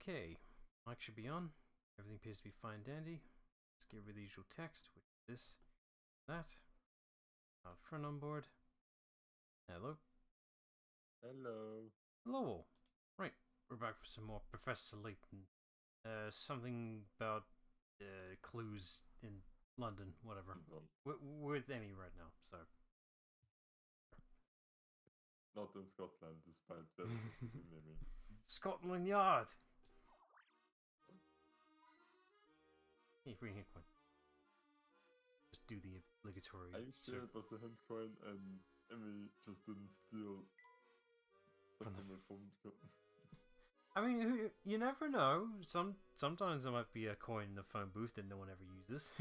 Okay, mic should be on. Everything appears to be fine dandy. Let's get rid of the usual text, which is this, that. Out front on board. Hello. Hello. Hello all. Right, we're back for some more Professor Layton. Something about clues in London, whatever. We're with Emmy right now, so. Not in Scotland, despite that naming. Scotland Yard! Hey, free hint coin. Just do the obligatory. Are you sure it was a hint coin and Emmy just didn't steal stuff from my phone? I mean, you never know. Sometimes there might be a coin in the phone booth that no one ever uses.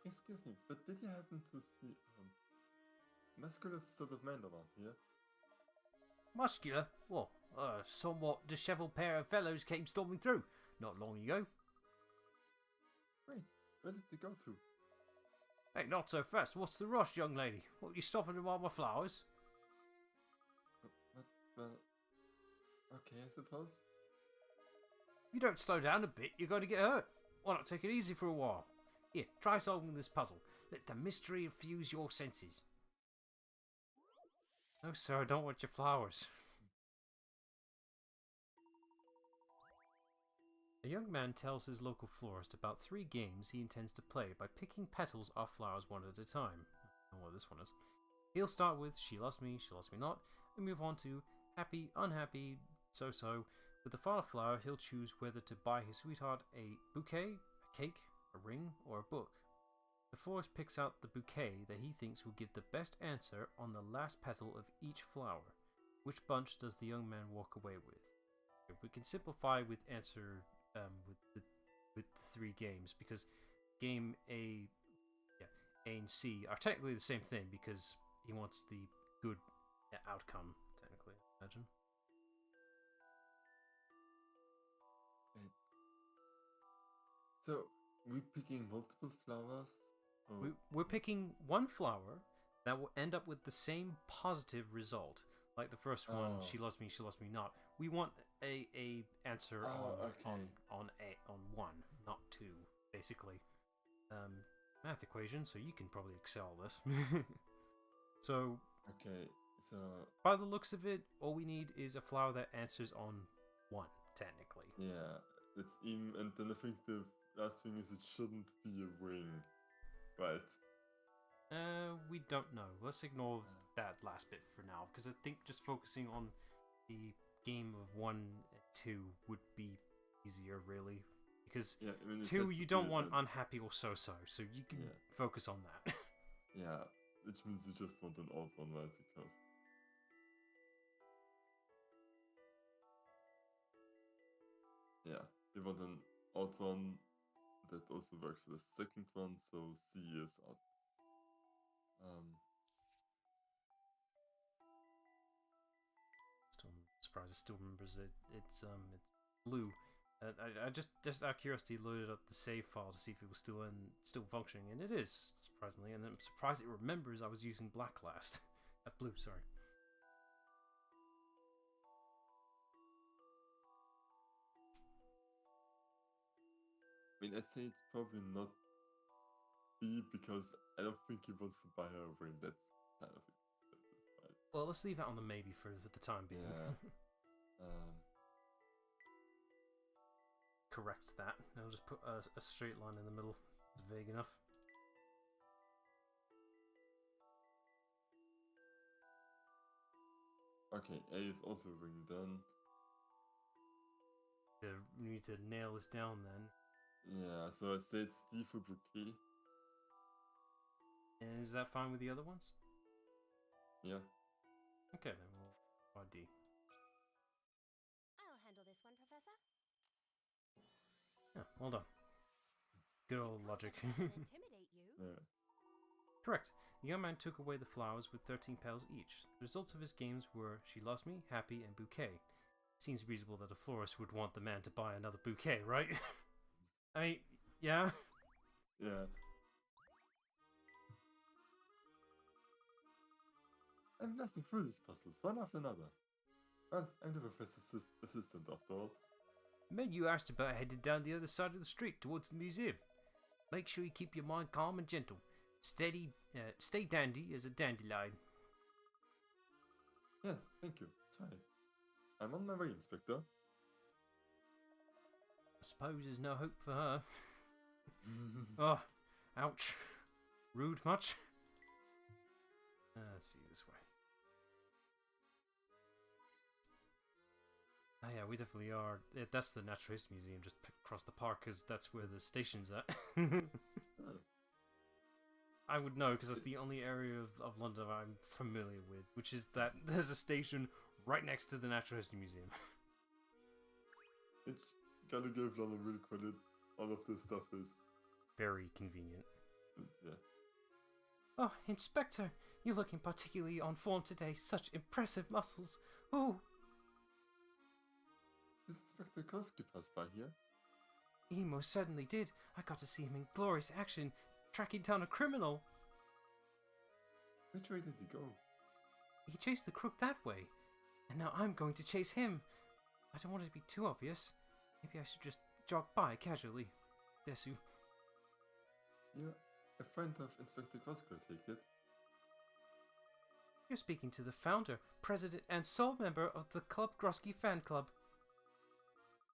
Excuse me, but did you happen to see muscular sort of man around here? Muscular? What? A somewhat dishevelled pair of fellows came storming through not long ago. Wait, where did they go to? Hey, not so fast. What's the rush, young lady? What, you stopping to buy my flowers? Well, okay, I suppose. If you don't slow down a bit, you're going to get hurt. Why not take it easy for a while? Here, try solving this puzzle. Let the mystery infuse your senses. No, sir, I don't want your flowers. A young man tells his local florist about 3 games he intends to play by picking petals off flowers one at a time. I don't know what this one is. He'll start with She Loves Me Not, and move on to Happy, Unhappy, So-So. With the final flower, he'll choose whether to buy his sweetheart a bouquet, a cake, a ring, or a book. The florist picks out the bouquet that he thinks will give the best answer on the last petal of each flower. Which bunch does the young man walk away with? We can simplify with answer with the 3 games, because game A and C are technically the same thing, because he wants the good outcome, technically, I imagine. So, we're picking multiple flowers? We're picking one flower that will end up with the same positive result. Like the first one, She Loves Me Not. We want a answer on 1, not 2, basically. Math equation, so you can probably excel this. So, okay, so by the looks of it, all we need is a flower that answers on 1, technically. Yeah, it's even, and then I think the last thing is it shouldn't be a ring, right? We don't know. Let's ignore that last bit for now, because I think just focusing on the game of 1 and 2 would be easier, really. Because 2, you don't want unhappy or so-so, so you can focus on that. Yeah, which means you just want an odd one, right? Because you want an odd one that also works for the second one, so C is odd. I'm surprised it still remembers it. It's blue. I just out of curiosity loaded up the save file to see if it was still functioning, and it is, surprisingly. And I'm surprised it remembers I was using black last. Blue, sorry. I mean, I say it's probably not B because I don't think he wants to buy her a ring. That's kind of it. Right? Well, let's leave that on the maybe for the time being. Yeah. Correct that. I'll just put a straight line in the middle. It's vague enough. Okay, A is also ring done. We need to nail this down then. Yeah, so I say it's D for bouquet. And is that fine with the other ones? Yeah. Okay, then we'll try D. I'll handle this one, Professor. Yeah, well done. Good old logic. Intimidate you. Yeah. Correct. The young man took away the flowers with 13 petals each. The results of his games were She Loves Me, Happy, and Bouquet. Seems reasonable that a florist would want the man to buy another bouquet, right? I mean, yeah? Yeah. I'm blasting through these puzzles, one after another. Well, I'm the professor's assistant after all. The men you asked about are headed down the other side of the street towards the museum. Make sure you keep your mind calm and gentle. Stay dandy as a dandelion. Yes, thank you. Try. I'm on my way, Inspector. I suppose there's no hope for her. Oh, ouch. Rude much? Let's see this way. Oh yeah, we definitely are. That's the Natural History Museum just across the park, because that's where the station's at. Oh. I would know, because that's the only area of London I'm familiar with, which is that there's a station right next to the Natural History Museum. It gotta give London real credit. All of this stuff is... Very convenient. yeah. Oh, Inspector, you're looking particularly on form today. Such impressive muscles. Ooh. Did Inspector Koski pass by here? He most certainly did. I got to see him in glorious action, tracking down a criminal. Which way did he go? He chased the crook that way, and now I'm going to chase him. I don't want it to be too obvious. Maybe I should just jog by casually. Desu. You're a friend of Inspector Koski, I take it. You're speaking to the founder, president, and sole member of the Club Grosky fan club.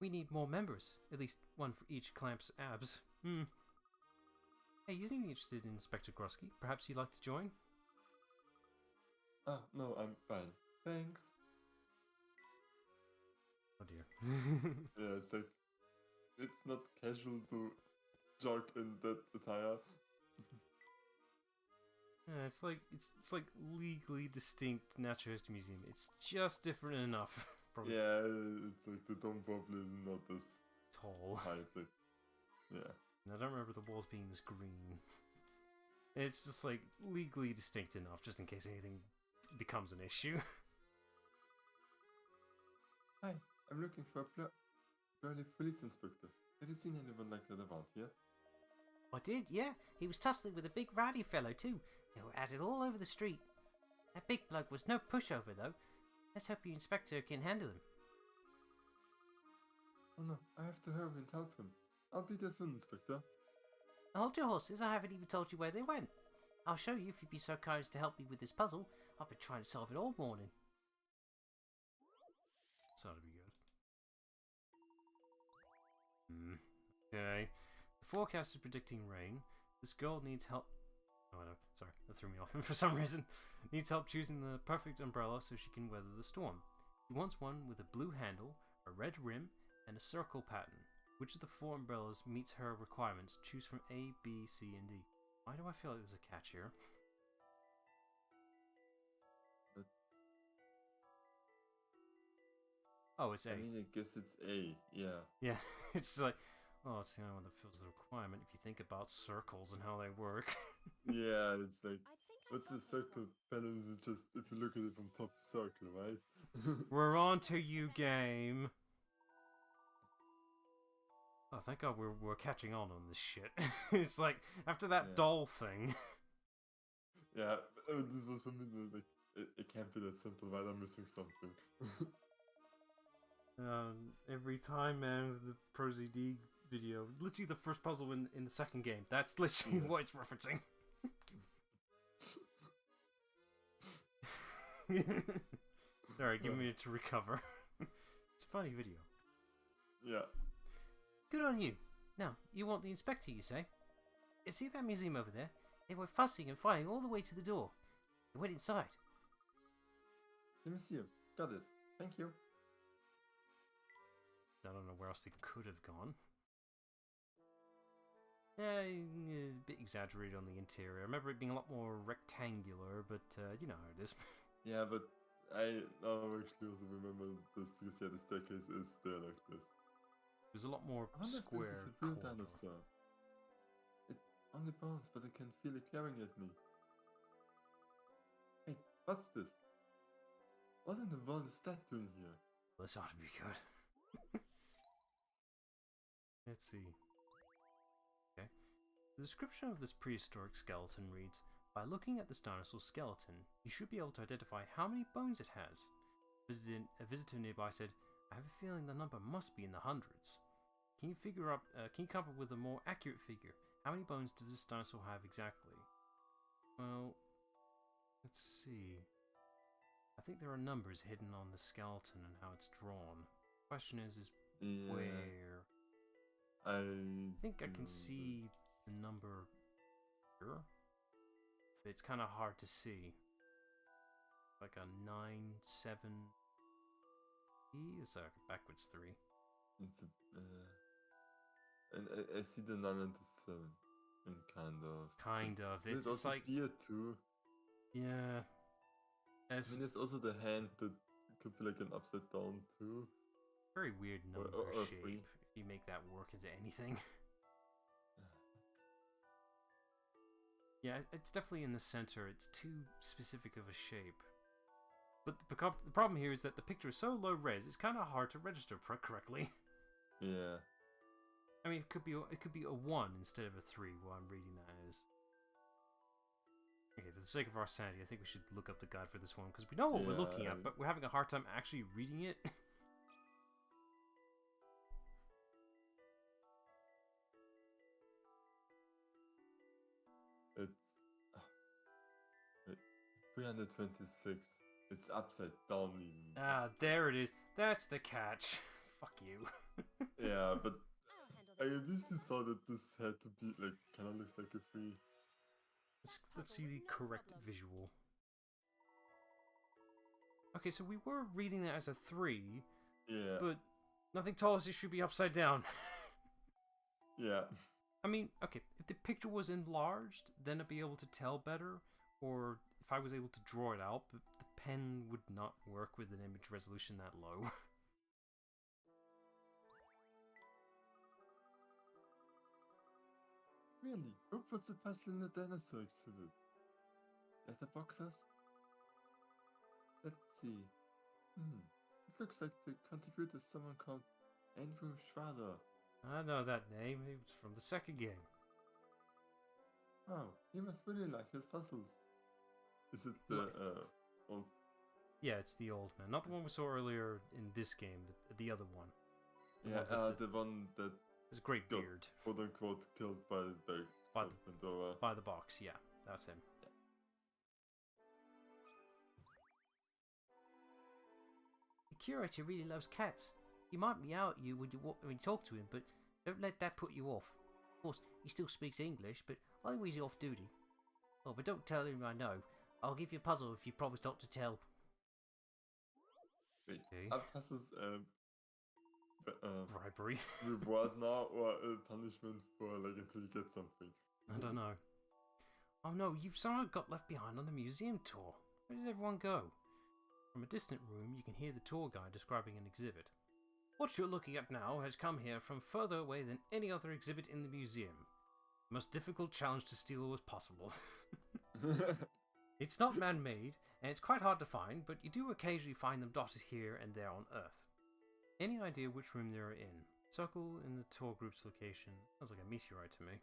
We need more members, at least one for each clamp's abs. Hey, you seem interested in Inspector Grosky. Perhaps you'd like to join? Ah, no, I'm fine. Thanks. Oh dear. Yeah, it's like... It's not casual to jog in that attire. Yeah, it's like legally distinct Natural History Museum. It's just different enough. Probably Yeah, it's like the dome probably is not as tall. high. It's like... Yeah. And I don't remember the walls being this green. It's just like legally distinct enough, just in case anything becomes an issue. Hi, I'm looking for a burly police inspector. Have you seen anyone like that around here? I did, yeah. He was tussling with a big rowdy fellow too. They were at it all over the street. That big bloke was no pushover though. Let's hope your inspector can handle him. Oh no, I have to hurry and help him. I'll be there soon, Inspector. Hold your horses, I haven't even told you where they went. I'll show you if you'd be so kind as to help me with this puzzle. I've been trying to solve it all morning. So that'd be good. Okay. The forecast is predicting rain. This girl needs help. Oh no, sorry, that threw me off for some reason. Needs help choosing the perfect umbrella so she can weather the storm. She wants one with a blue handle, a red rim, and a circle pattern. Which of the 4 umbrellas meets her requirements? Choose from A, B, C, and D. Why do I feel like there's a catch here? Oh, it's A. I mean, I guess it's A, yeah. Yeah, it's like, oh, it's the only one that fills the requirement if you think about circles and how they work. Yeah, it's like, I think I what's got the this circle one. pattern? Is it just, if you look at it from top circle, right? We're on to you, game. Oh, thank God we're catching on this shit. It's like, after that Yeah. doll thing. Yeah, this was for me, like, it can't be that simple, right? I'm missing something. Every time, man, with the ProZD video, literally the first puzzle in the second game, that's literally Yeah. what it's referencing. Sorry, give me a minute to recover. It's a funny video. Yeah. Good on you. Now, you want the inspector, you say? See that museum over there? They were fussing and fighting all the way to the door. They went inside. The museum. Got it. Thank you. I don't know where else they could have gone. Yeah, a bit exaggerated on the interior. I remember it being a lot more rectangular, but you know how it is. Yeah, but I now actually also remember this because yeah, the staircase is there like this. It was a lot more I wonder if square. this is a real corridor. dinosaur. It only bounces, but I can feel it glaring at me. Hey, what's this? What in the world is that doing here? This ought to be good. Let's see. Okay. The description of this prehistoric skeleton reads, By looking at this dinosaur's skeleton, you should be able to identify how many bones it has. A visitor nearby said, I have a feeling the number must be in the hundreds. Can you come up with a more accurate figure? How many bones does this dinosaur have exactly? Well, let's see. I think there are numbers hidden on the skeleton and how it's drawn. Question is Yeah, where? I I can feel see the number here. But it's kind of hard to see. Like a 9, 7. It's like a backwards 3. it's and I see the 9 and the 7, and Kind of. There's It's also like. here too. Yeah. I mean, there's also the hand that could be like an upside down too. Very weird number or shape. 3. If you make that work into anything. Yeah, it's definitely in the center. It's too specific of a shape. But the problem here is that the picture is so low res, it's kind of hard to register correctly. Yeah. I mean, it could be a 1 instead of a 3. While I'm reading that as. Okay, for the sake of our sanity, I think we should look up the guide for this one because we know what we're looking at, but we're having a hard time actually reading it. It's 326. It's upside down even. Ah, there it is. That's the catch. Fuck you. Yeah, but I'll I handle this. initially saw that this had to be like kind of looks like a 3. Let's see the correct visual. Okay, so we were reading that as a 3, Yeah. but nothing tells us it should be upside down. Yeah. I mean, okay, if the picture was enlarged, then I'd be able to tell better, or if I was able to draw it out, but the pen would not work with an image resolution that low. Really? Who puts a puzzle in the dinosaur exhibit? Letterboxes? Let's see. It looks like the contributor is someone called Andrew Schrader. I know that name, it was from the second game. Oh, he must really like his puzzles. Is it the old? Yeah, it's the old man. Not the one we saw earlier in this game, but the other one. Yeah, one with the one that His great got beard. quote unquote killed by the By Pandora. By the box, yeah, that's him. The curator really loves cats. He might meow at you when you talk to him, but don't let that put you off. Of course, he still speaks English, but only when he's off duty. Oh, but don't tell him I know. I'll give you a puzzle if you promise not to tell. Wait, Okay. are puzzles Bribery. reward now or a punishment for like until you get something? I don't know. Oh no, you've somehow got left behind on the museum tour. Where did everyone go? From a distant room, you can hear the tour guide describing an exhibit. What you're looking at now has come here from further away than any other exhibit in the museum. The most difficult challenge to steal was possible. It's not man-made, and it's quite hard to find, but you do occasionally find them dotted here and there on Earth. Any idea which room they're in? Circle in the tour group's location. Sounds like a meteorite to me.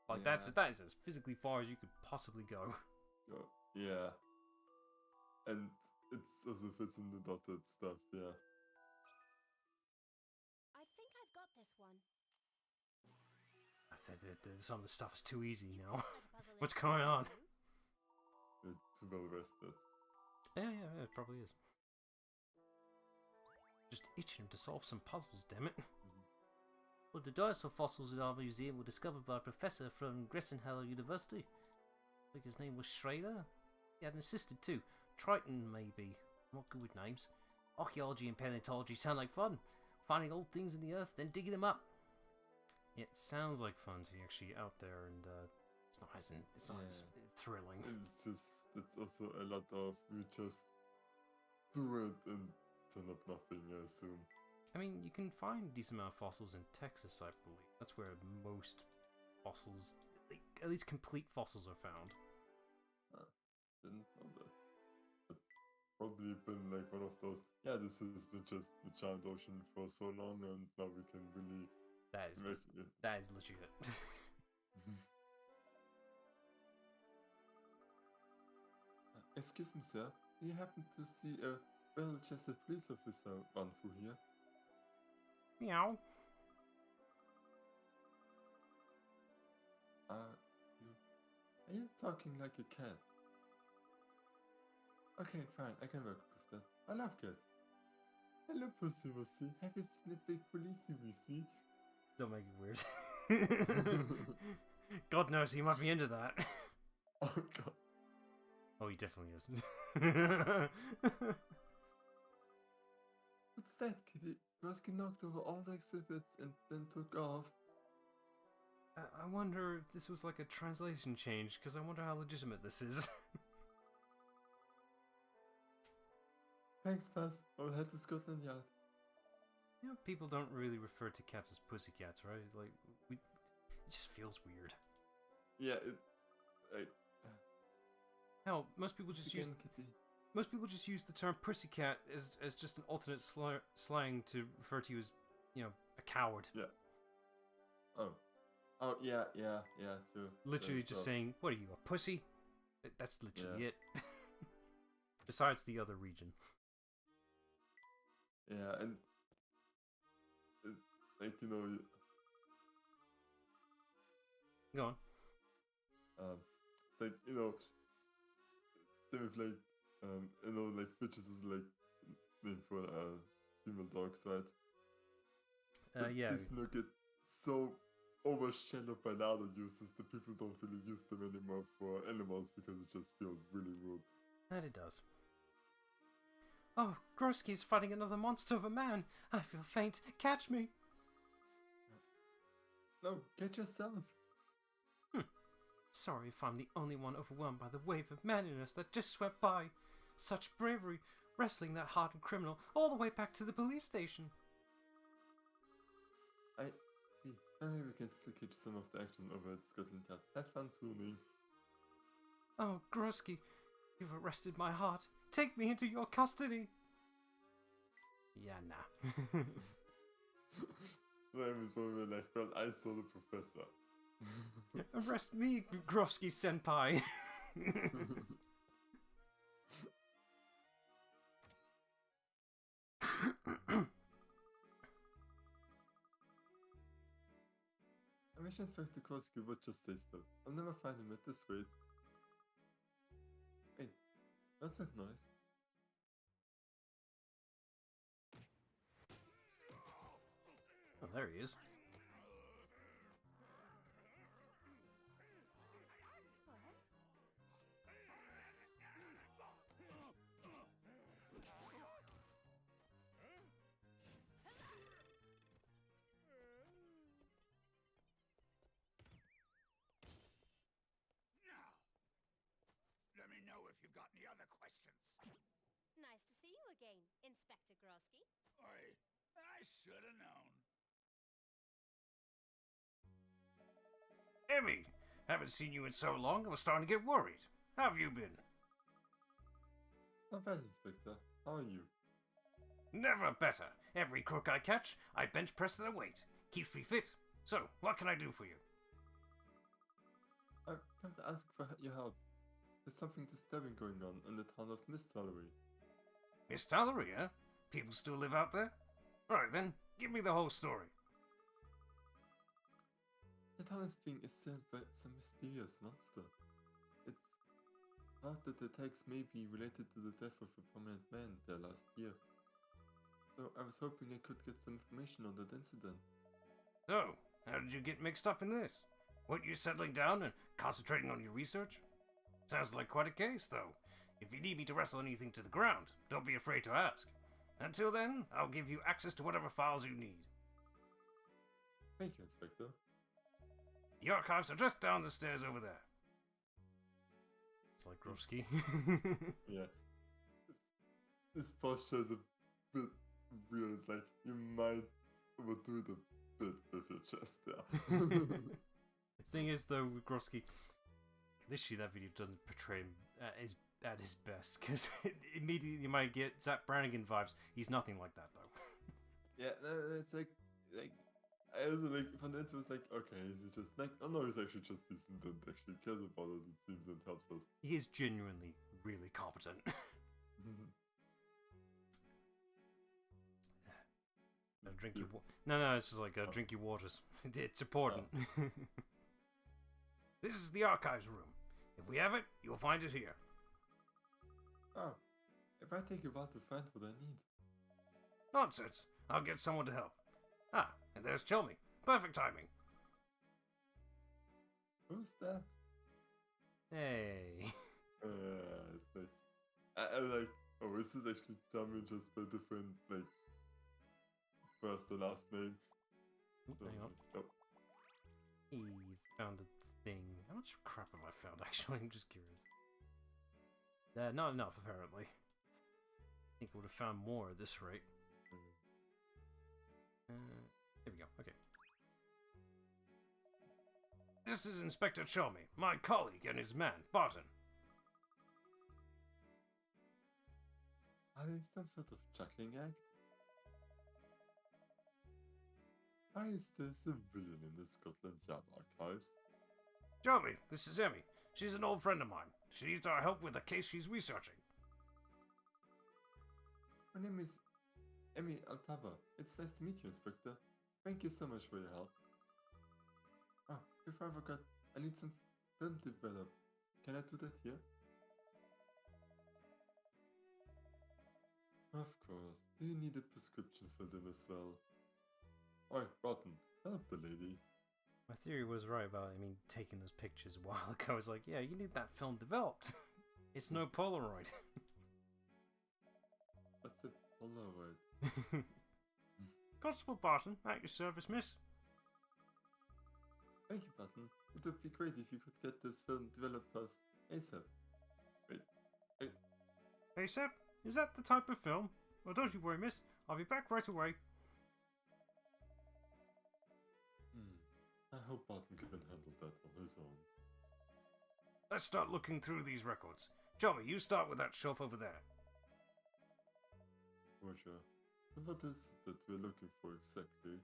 Like Yeah. that is as physically far as you could possibly go. Yeah. And it's also fits in the dotted stuff, yeah. I think I've got this one. Some of the stuff is too easy You now. could let a puzzle What's in going on? too. It's too well rested. Yeah, it probably is. Just itching to solve some puzzles, damn it. Well, the dinosaur fossils in our museum were discovered by a professor from Gressenheller University. I think his name was Schrader. He had an assistant too. Triton, maybe. I'm not good with names. Archaeology and paleontology sound like fun. Finding old things in the earth, then digging them up. Yeah, it sounds like fun to be actually out there, and it's not as thrilling. It's also a lot of you just do it and turn up nothing, I assume. I mean, you can find a decent amount of fossils in Texas, I believe. That's where most fossils, like, at least complete fossils, are found. Didn't know that. But probably been like one of those, yeah, this has been just the giant ocean for so long and now we can really That is make it. that is legit. Excuse me, sir. Do you happen to see a well-adjusted police officer run through here? Meow. Are you talking like a cat? Okay, fine, I can work with that. I love cats. Hello, Pussy Wussy. Have you seen a big police we see? Don't make it weird. God knows he might be into that. Oh god. Oh, he definitely is. What's that, kitty? Roski knocked over all the exhibits and then took off. I wonder if this was like a translation change, because I wonder how legitimate this is. Thanks, Fuzz. I'll head to Scotland Yard. You know, people don't really refer to cats as pussycats, right? Like, it just feels weird. Yeah, it's like Hell, most people just use the term pussycat as just an alternate slang to refer to you as, you know, a coward. Yeah. Oh, yeah, too. Literally Yeah, just so- saying, what are you, a pussy? That's literally Yeah. it. Besides the other region. Yeah, and like, you know, Go on. like, you know, same with like, you know, like bitches is like name for female dogs, right? But Yeah. These now get so overshadowed by the other uses that people don't really use them anymore for animals because it just feels really rude. That it does. Oh, Grosky's fighting another monster of a man. I feel faint. Catch me. No, get yourself. Sorry if I'm the only one overwhelmed by the wave of manliness that just swept by. Such bravery, wrestling that hardened criminal all the way back to the police station. Maybe we can still keep some of the action over at Scotland Yard. Have fun swooning. Oh, Grosky, you've arrested my heart. Take me into your custody. Yeah, nah. That was when we were like, well, I saw the professor. Arrest me, Grosky senpai. I wish Inspector Korsky would just say stuff. I'll never find him at this rate. Wait, what's that noise? Oh, there he is. Let me know if you've got any other questions. Nice to see you again, Inspector Grosky. I should have known. Emmy, haven't seen you in so long. I was starting to get worried. How have you been? Not bad, Inspector. How are you? Never better. Every crook I catch, I bench press their weight. Keeps me fit. So, what can I do for you? I've come to ask for your help. There's something disturbing going on in the town of Miss Tallery. Miss Tallery, eh? People still live out there? Alright then, give me the whole story. The town is being assailed by some mysterious monster. It's thought that the attacks may be related to the death of a prominent man there last year. So I was hoping I could get some information on that incident. So, how did you get mixed up in this? Weren't you settling down and concentrating on your research? Sounds like quite a case, though. If you need me to wrestle anything to the ground, don't be afraid to ask. Until then, I'll give you access to whatever files you need. Thank you, Inspector. The archives are just down the stairs over there. It's like Grovsky. Yeah. This posture is a bit weird. It's like, you might overdo it a bit with your chest there. The thing is, though, with Grovsky, literally that video doesn't portray him at his best, because immediately you might get Zach Brannigan vibes. He's nothing like that, though. Yeah, it's like I was like, from the intro, it's like, okay, is he just like, oh no, he's actually just decent and actually cares about us, it seems, and helps us. He is genuinely really competent. Drink your No, it's just like drink your waters. It's important. This is the archives room. If we have it, you'll find it here. Oh, if I take a while to find what I need. Nonsense. I'll get someone to help. Ah, and there's Chelmy. Perfect timing. Who's that? Hey. It's like, I like, oh, is this actually Tommy just by different, like, first and last name? So, Hang on. oh, He found a thing. How much crap have I found, actually? I'm just curious. Not enough, apparently. I think I would have found more at this rate. Here we go. Okay. This is Inspector Chelmy, my colleague and his man, Barton. Are they some sort of juggling act? Why is there a civilian in the Scotland Yard archives? Chelmy, this is Emmy. She's an old friend of mine. She needs our help with a case she's researching. My name is Emmy Altava. It's nice to meet you, Spectre. Thank you so much for your help. Ah, before I forgot, I need some film developed. Can I do that here? Of course. Do you need a prescription filled in as well? Oi, Barton, help the lady. My theory was right about, taking those pictures a while ago. I was like, yeah, you need that film developed. It's no Polaroid. What's a Polaroid? Constable Barton, at your service, miss. Thank you, Barton. It would be great if you could get this film developed first. ASAP. Wait. ASAP? Is that the type of film? Well, don't you worry, miss. I'll be back right away. I hope Barton can handle that on his own. Let's start looking through these records. Johnny, you start with that shelf over there. Roger. What is it that we're looking for exactly?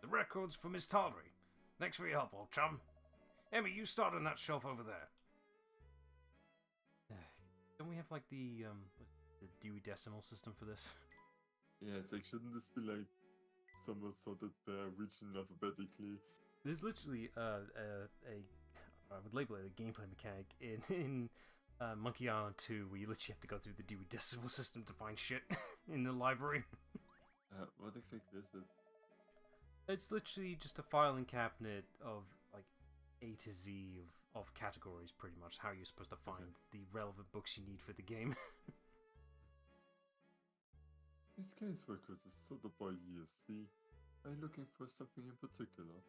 The records for Miss Tallery. Thanks for your help, old chum. Emmy, you start on that shelf over there. Don't we have like the Dewey Decimal System for this? Yeah, it's like, shouldn't this be like somewhat sorted by region alphabetically? There's literally I would label it a gameplay mechanic in Monkey Island 2 where you literally have to go through the Dewey Decimal System to find shit in the library. What exactly is it? It's literally just a filing cabinet of like A to Z of categories, pretty much how you're supposed to find the relevant books you need for the game. These case records are sorted by year, see? Are you looking for something in particular?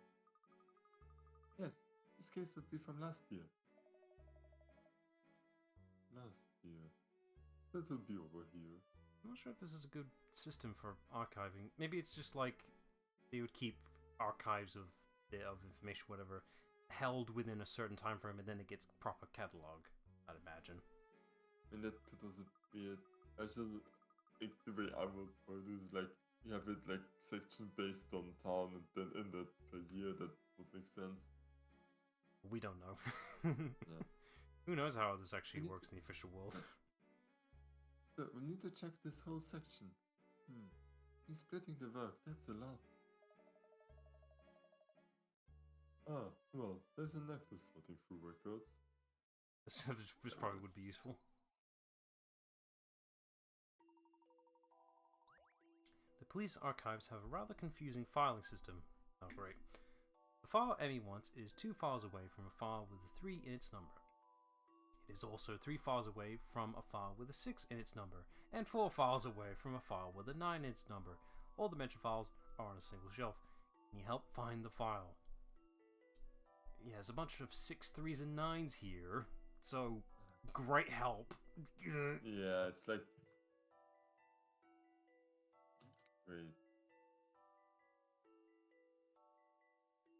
Yes, this case would be from last year. Last year. That will be over here. I'm not sure if this is a good system for archiving. Maybe it's just like they would keep archives of information, whatever, held within a certain time frame, and then it gets proper catalog, I'd imagine. And that doesn't be it. I just think the way I would put it is like you have it like section based on town, and then in that per year that would make sense. We don't know. Yeah. Who knows how this actually works in the official world? So we need to check this whole section. He's splitting the work, that's a lot. Ah, well, there's an actor sorting through records. This probably would be useful. The police archives have a rather confusing filing system. Oh, great. The file Emmy wants is 2 files away from a file with a 3 in its number. It is also 3 files away from a file with a 6 in its number, and 4 files away from a file with a 9 in its number. All the mentioned files are on a single shelf. Can you help find the file? Yeah, there's a bunch of 6, 3s, and 9s here, so great help. Yeah, it's like... Great.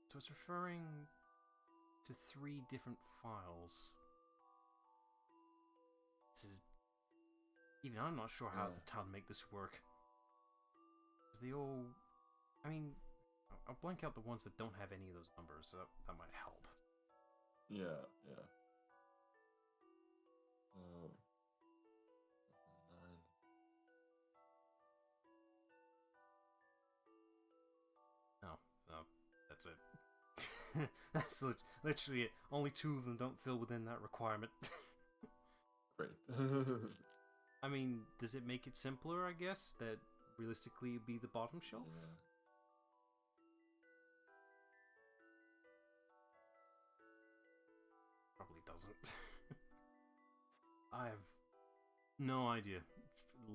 So it's referring to 3 different files. This is... Even I'm not sure how to make this work. Because they all... I mean, I'll blank out the ones that don't have any of those numbers, so that might help. Yeah. That's literally it. Only 2 of them don't fill within that requirement. Great. I mean, does it make it simpler, I guess, that realistically it'd be the bottom shelf? Yeah. Probably doesn't. I have no idea.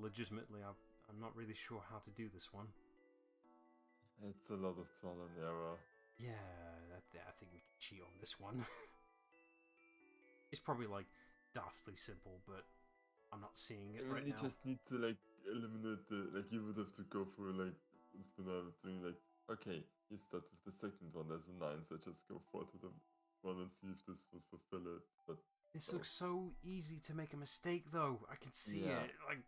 Legitimately, I'm not really sure how to do this one. It's a lot of trial and error. Yeah, I think we can cheat on this one. It's probably like daftly simple, but I'm not seeing it right you now. just need to like eliminate the you would have to go through like spin out doing like okay, you start with the second one as a 9, so just go forward to the one and see if this will fulfill it. But This looks so easy to make a mistake, though. I can see Yeah. it. Like,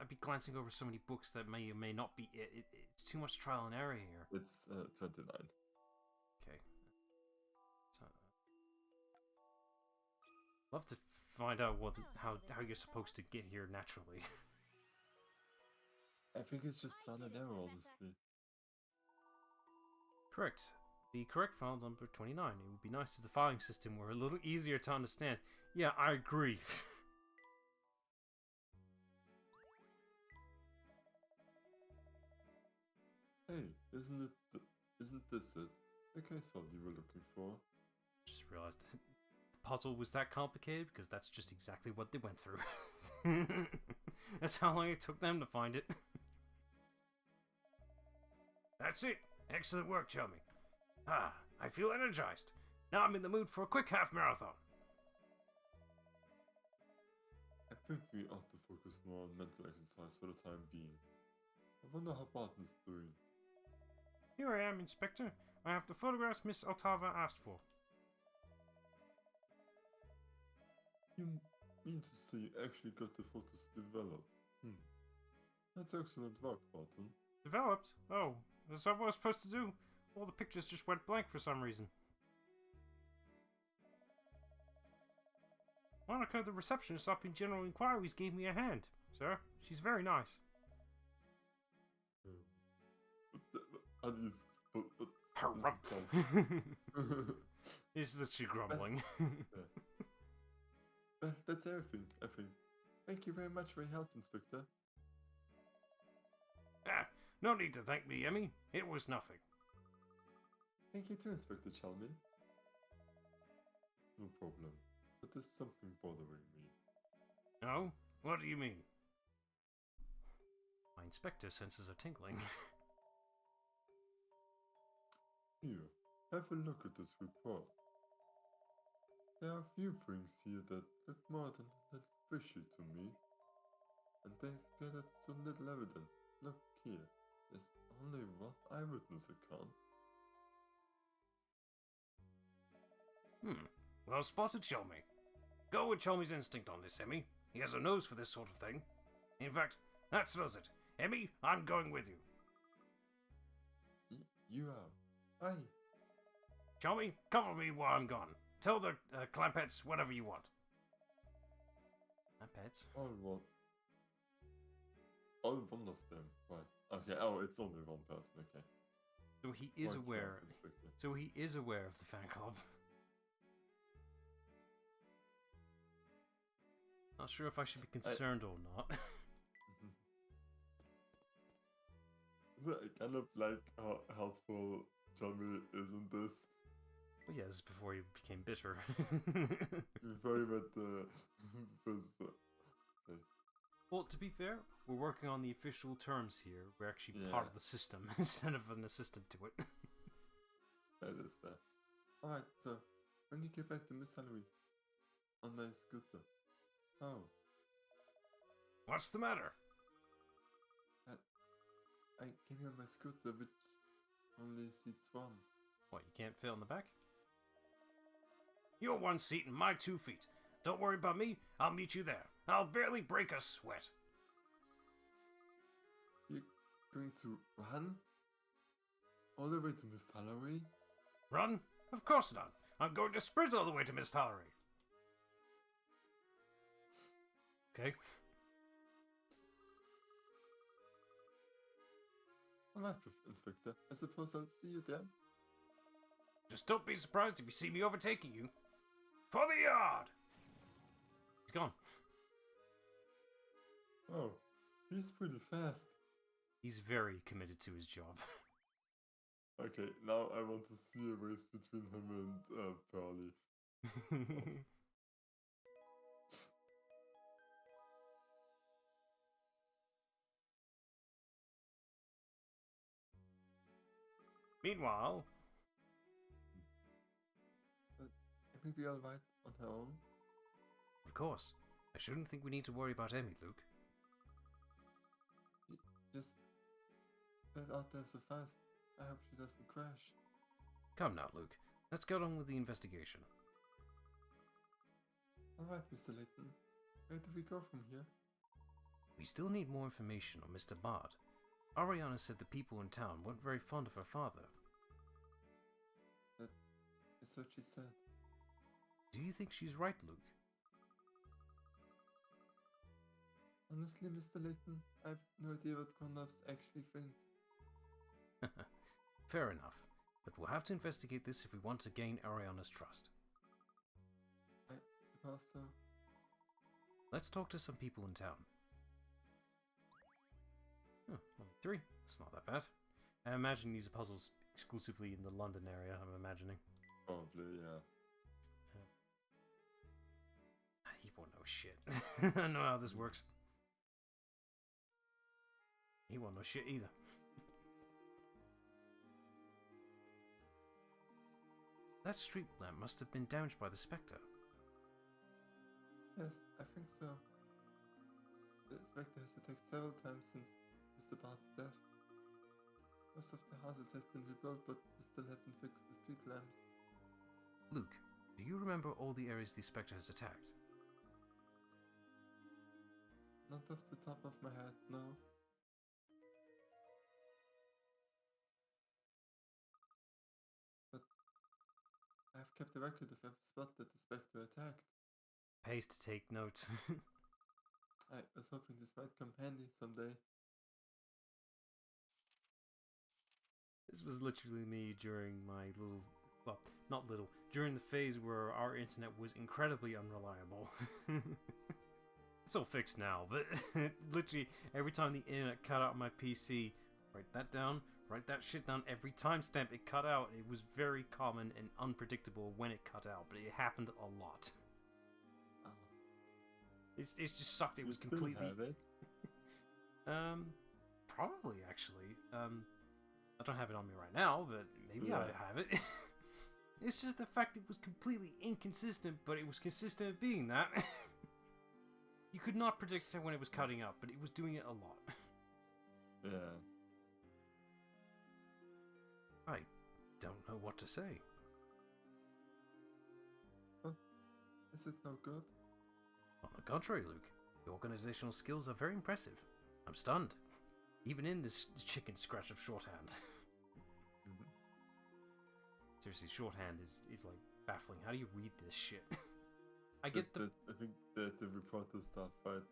I'd be glancing over so many books that may or may not be it. It's too much trial and error here. it's 29. Okay. So, love to find out how you're supposed to get here naturally. I think it's just trial and error, honestly. Correct. The correct file number 29. It would be nice if the filing system were a little easier to understand. Yeah, I agree. Hey, isn't this it? The case file you were looking for? Just realized the puzzle was that complicated because that's just exactly what they went through. That's how long it took them to find it. That's it. Excellent work, Chummy. I feel energized. Now I'm in the mood for a quick half marathon. I think we ought to focus more on mental exercise for the time being. I wonder how Barton's doing. Here I am, Inspector. I have the photographs Miss Altava asked for. You mean to say you actually got the photos developed? That's excellent work, Barton. Developed? Oh, is that what I was supposed to do? All the pictures just went blank for some reason. Monica, the receptionist up in General Inquiries, gave me a hand, sir. She's very nice. How do you Harumph. He's literally grumbling. That's everything, I think. Thank you very much for your help, Inspector. No need to thank me, Emmy. It was nothing. Thank you too, Inspector Chalmers. No problem, but there's something bothering me. No? What do you mean? My inspector senses are tingling. Here, have a look at this report. There are a few things here that look more than a little fishy to me. And they've gathered so little evidence. Look here, there's only one eyewitness account. Well spotted, Chalmy. Go with Chalmy's instinct on this, Emmy. He has a nose for this sort of thing. In fact, that settles it. Emmy, I'm going with you. You are. Aye. Chalmy, cover me while I'm gone. Tell the Clampets whatever you want. Clampets? All one. All one of them. Right. Okay. Oh, it's only one person. Okay. So he is Point aware. out, Inspector. So he is aware of the fan club. Not sure if I should be concerned or not. I kind of like how helpful Johnny is in this. Well, yeah, this is before he became bitter. Before he met the first. Well, to be fair, we're working on the official terms here. We're actually part of the system instead of an assistant to it. That is fair. Alright, so when you get back to Miss Halloween on my scooter. Oh, What's the matter? I came here on my scooter, which only seats one. What, you can't fit on the back? You're 1 seat and my 2 feet. Don't worry about me, I'll meet you there. I'll barely break a sweat. You're going to run? All the way to Miss Halloween? Run? Of course not. I'm going to sprint all the way to Miss Tollery. Okay. Alright, Inspector. I suppose I'll see you there. Just don't be surprised if you see me overtaking you. For the yard! He's gone. Oh, he's pretty fast. He's very committed to his job. Okay, now I want to see a race between him and Pearly. Meanwhile, Maybe I'll ride on her own. of course, I shouldn't think we need to worry about Emmy, Luke. Just get out there so fast. I hope she doesn't crash. Come now, Luke. Let's get on with the investigation. Alright, Mr. Layton. Where do we go from here? We still need more information on Mr. Bard. Ariana said the people in town weren't very fond of her father. That is what she said. Do you think she's right, Luke? Honestly, Mr. Layton, I've no idea what grown-ups actually think. Fair enough, but we'll have to investigate this if we want to gain Ariana's trust. I suppose so. Let's talk to some people in town. Only 3. It's not that bad. I imagine these are puzzles exclusively in the London area, I'm imagining. Probably, yeah. He won't know shit. I know how this works. He won't know shit either. That street lamp must have been damaged by the Spectre. Yes, I think so. The Spectre has attacked several times since Mr. Bart's death. Most of the houses have been rebuilt, but they still haven't fixed the street lamps. Luke, do you remember all the areas the Spectre has attacked? Not off the top of my head, no. But I have kept a record of every spot that the Spectre attacked. Pays to take notes. I was hoping this might come handy someday. This was literally me during my little, well, not little, during the phase where our internet was incredibly unreliable. It's all fixed now, but literally every time the internet cut out on my PC, write that down, write that shit down, every timestamp it cut out. It was very common and unpredictable when it cut out, but it happened a lot. It just sucked. It was completely. Have it? Probably actually. I don't have it on me right now, but maybe I have it. It's just the fact it was completely inconsistent, but it was consistent at being that. You could not predict when it was cutting out, but it was doing it a lot. Yeah. I don't know what to say. Is it no good? On the contrary, Luke, your organizational skills are very impressive. I'm stunned, even in this chicken scratch of shorthand. Seriously, shorthand is like baffling. How do you read this shit? I get the. I think that the reporter stuff, right?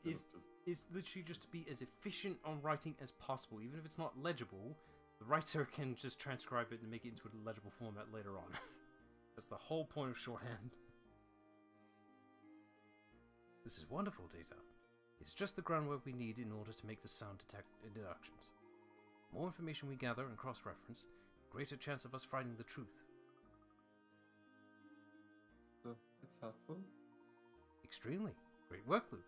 It's literally just to be as efficient on writing as possible, even if it's not legible. The writer can just transcribe it and make it into a legible format later on. That's the whole point of shorthand. This is wonderful data. It's just the groundwork we need in order to make the sound deductions. The more information we gather and cross-reference, the greater chance of us finding the truth. So, it's helpful? Extremely. Great work, Luke.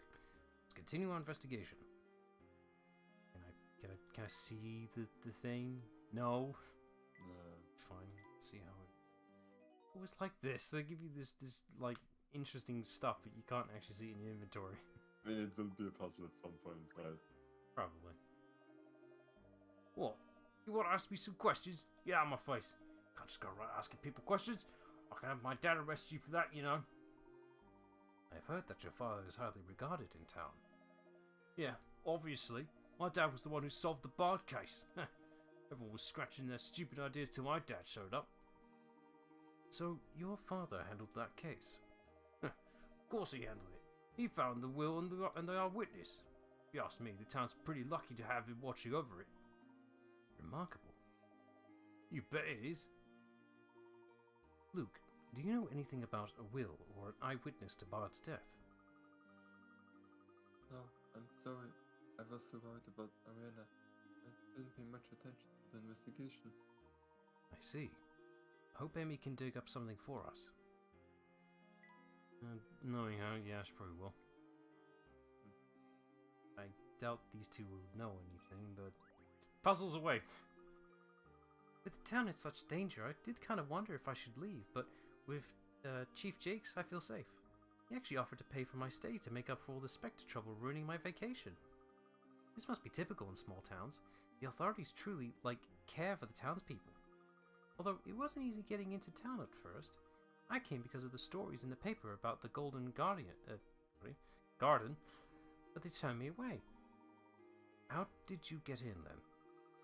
Let's continue our investigation. Can I see the thing? No? No. Fine. Let's see how it... Oh, it's like this. They give you this like, interesting stuff, but you can't actually see it in your inventory. I mean, it will be a puzzle at some point, right? Probably. What? You want to ask me some questions? Get out of my face. Can't just go around asking people questions. I can have my dad arrest you for that, you know. I've heard that your father is highly regarded in town. Yeah, obviously. My dad was the one who solved the Bard case. Everyone was scratching their stupid ideas till my dad showed up. So, your father handled that case? Of course he handled it. He found the will and the eyewitness. If you ask me, the town's pretty lucky to have him watching over it. Remarkable. You bet it is. Luke, do you know anything about a will or an eyewitness to Bard's death? No, I'm sorry. I was so worried about Ariana. I didn't pay much attention to the investigation. I see. I hope Amy can dig up something for us. Knowing her, yeah, she probably will. I doubt these two will know anything, but puzzles away. With the town in such danger, I did kind of wonder if I should leave, but with Chief Jakes, I feel safe. He actually offered to pay for my stay to make up for all the Spectre trouble ruining my vacation. This must be typical in small towns. The authorities truly, care for the townspeople. Although it wasn't easy getting into town at first. I came because of the stories in the paper about the Golden Garden, but they turned me away. How did you get in then?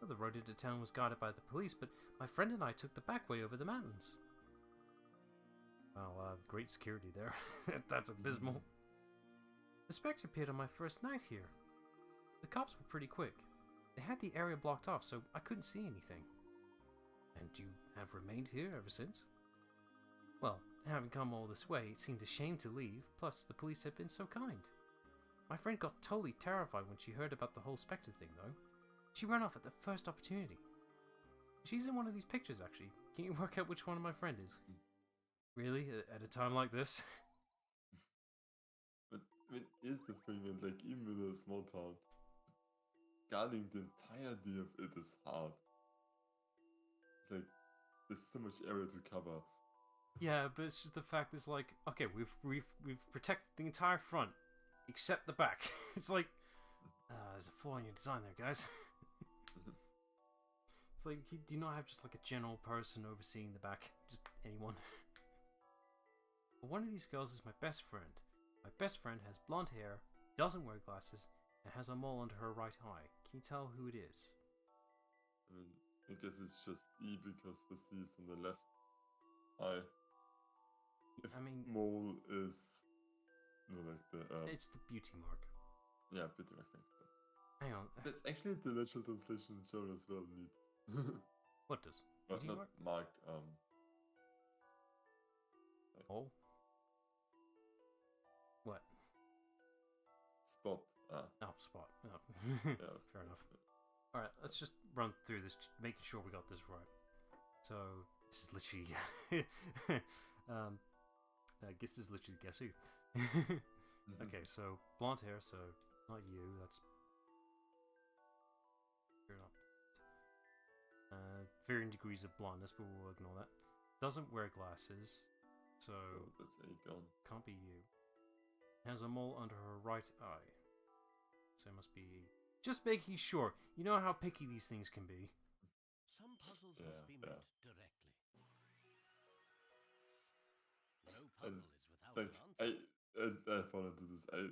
Well, the road into town was guarded by the police, but my friend and I took the back way over the mountains. Well, great security there. That's abysmal. The Spectre appeared on my first night here. The cops were pretty quick. They had the area blocked off, so I couldn't see anything. And you have remained here ever since? Well, having come all this way, it seemed a shame to leave, plus the police had been so kind. My friend got totally terrified when she heard about the whole Spectre thing, though. She ran off at the first opportunity. She's in one of these pictures, actually. Can you work out which one my friend is? Really? At a time like this? But here's the thing, and even in a small town, guarding the entirety of it is hard. It's there's so much area to cover. Yeah, but it's just the fact it's okay, we've protected the entire front, except the back. It's there's a flaw in your design there, guys. It's do you not have just a general person overseeing the back? Just anyone? Well, one of these girls is my best friend. My best friend has blonde hair, doesn't wear glasses, and has a mole under her right eye. Can you tell who it is? I guess it's just E because the C is on the left eye. If mole is it's the beauty mark. Yeah, beauty mark. Thanks. Hang on. That's actually the literal translation shown as well. Neat. What does? Not Beauty mark. Oh. What? Spot. Oh, spot. Oh. Yeah, Fair enough. Alright, let's just run through this, making sure we got this right. So, this is literally... I guess this is literally guess who. Okay, so, blonde hair, so not you, that's... Fair enough. Varying degrees of blondness, but we'll ignore that. Doesn't wear glasses, so... that's A gone. Can't be you. Has a mole under her right eye. So it must be... Just making sure. You know how picky these things can be. Some puzzles must be met directly. No puzzle is without an answer. I fall into this. I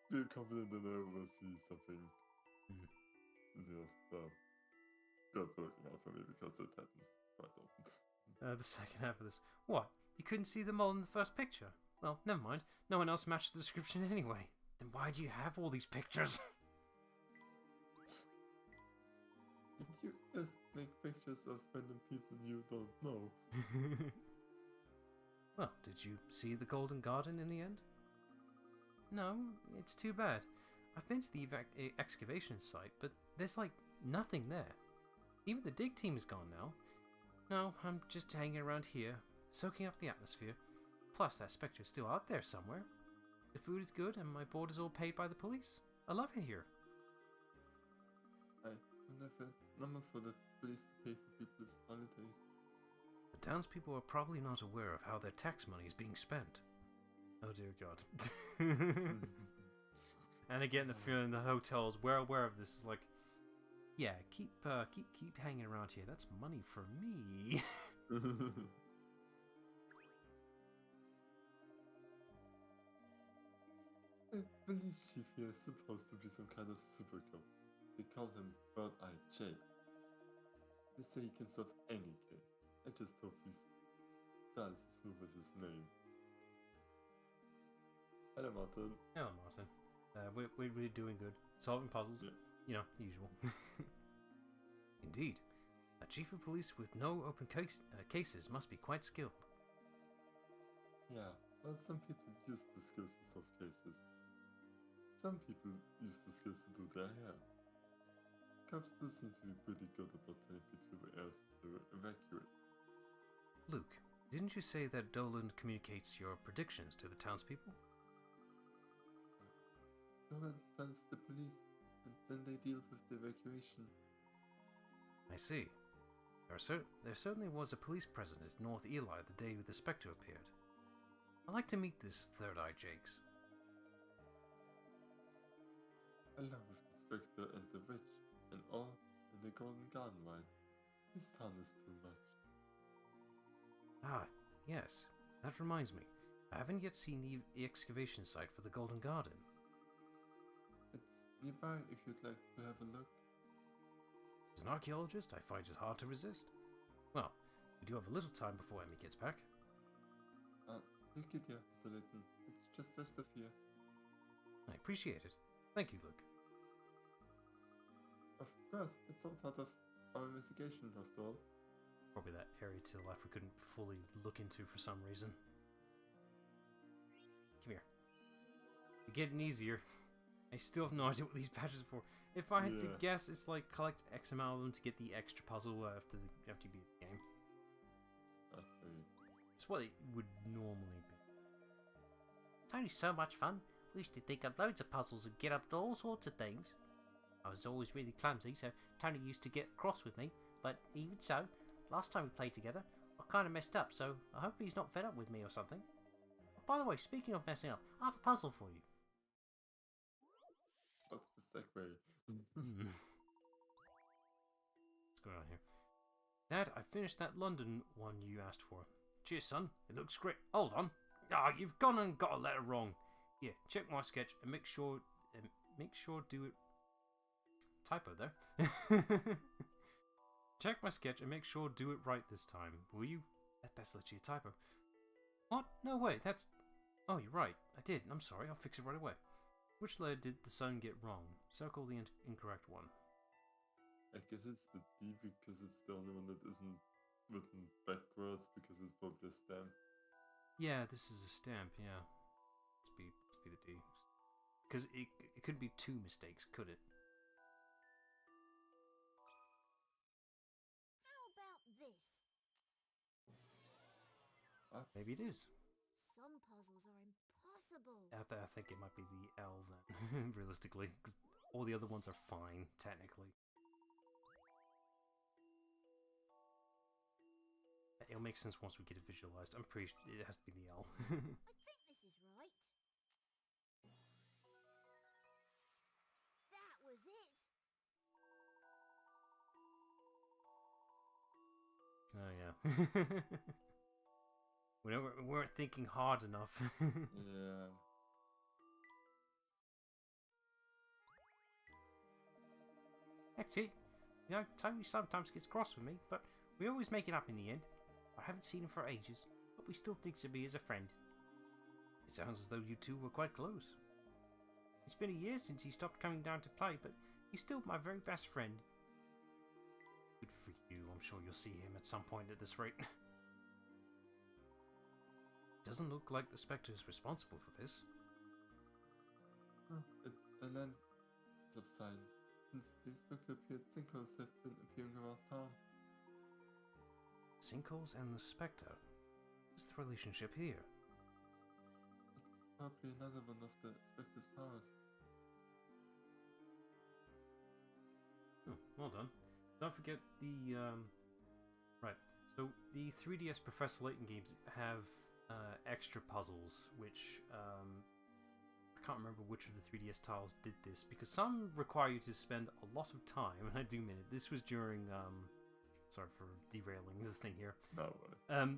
feel confident that I will see something. Good working out for me because that happens quite often. The second half of this. What? You couldn't see the mole in the first picture? Well, never mind. No one else matched the description anyway. Then why do you have all these pictures? Did you just make pictures of random people you don't know? Well, did you see the Golden Garden in the end? No, it's too bad. I've been to the excavation site, but there's nothing there. Even the dig team is gone now. No, I'm just hanging around here, soaking up the atmosphere. Plus, that Spectre is still out there somewhere. The food is good, and my board is all paid by the police. I love it here. I wonder if it's normal for the police to pay for people's holidays. The townspeople are probably not aware of how their tax money is being spent. Oh dear God. And again, the feeling the hotels were aware of this is yeah, keep hanging around here. That's money for me. The police chief here is supposed to be some kind of super cop. They call him Bird-Eye Jake. They say he can solve any case. I just hope he's not as smooth as his name. Hello, Martin. Hello, Martin. We're doing good. Solving puzzles. Yeah. You know, the usual. Indeed. A chief of police with no open cases must be quite skilled. Yeah, well, some people use the skills to solve cases. Some people use the skills to do their hair. Cops do seem to be pretty good about telling people where else to evacuate. Luke, didn't you say that Dolan communicates your predictions to the townspeople? Dolan tells the police, and then they deal with the evacuation. I see. There certainly was a police presence at North Eli the day the Spectre appeared. I'd like to meet this Third Eye Jakes. Along with the Spectre and the Witch, and all in the Golden Garden wine. This town is too much. Ah, yes. That reminds me. I haven't yet seen the excavation site for the Golden Garden. It's nearby if you'd like to have a look. As an archaeologist, I find it hard to resist. Well, we do have a little time before Emmy gets back. Take it here, Mr. Layton. It's just west of here. I appreciate it. Thank you, Luke. Of course, it's all part of our investigation after all. Probably that area to the left we couldn't fully look into for some reason. Come here. You're getting easier. I still have no idea what these badges are for. If I had to guess, it's like collect X amount of them to get the extra puzzle after you beat the game. Okay. It's what it would normally be. It's only so much fun. We used to dig up loads of puzzles and get up to all sorts of things. I was always really clumsy, so Tony used to get cross with me. But even so, last time we played together, I kind of messed up, so I hope he's not fed up with me or something. By the way, speaking of messing up, I have a puzzle for you. What's the segue? What's going on here? Dad, I finished that London one you asked for. Cheers, son. It looks great. Hold on. Ah, you've gone and got a letter wrong. Here, check my sketch and make sure do it. Typo there. Check my sketch and make sure do it right this time, will you? That's literally a typo. What? No way. That's. Oh, you're right. I did. I'm sorry. I'll fix it right away. Which letter did the son get wrong? Circle the incorrect one. I guess it's the D because it's the only one that isn't written backwards because it's probably a stamp. Yeah, this is a stamp, yeah. Let's be the D. Because it couldn't be two mistakes, could it? How about this? Maybe it is. Some puzzles are impossible. I think it might be the L then, realistically. Because all the other ones are fine, technically. It'll make sense once we get it visualized. I'm pretty sure it has to be the L. I think this is right. That was it. Oh yeah. we weren't thinking hard enough. Yeah. That's it. You know, Tony sometimes gets cross with me, but we always make it up in the end. I haven't seen him for ages, but we still thinks of me as a friend. It sounds as though you two were quite close. It's been a year since he stopped coming down to play, but he's still my very best friend. Good for you. I'm sure you'll see him at some point at this rate. Doesn't look like the Spectre is responsible for this. No, it's a land subsidence. Since the Spectre appeared, sinkholes have been appearing around town. Sinkholes and the Spectre. What's the relationship here? It's probably another one of the Spectre's powers. Well done. Don't forget the right. So the 3DS Professor Layton games have extra puzzles, which I can't remember which of the 3DS titles did this because some require you to spend a lot of time, and I do mean it. This was during sorry for derailing the thing here. No way.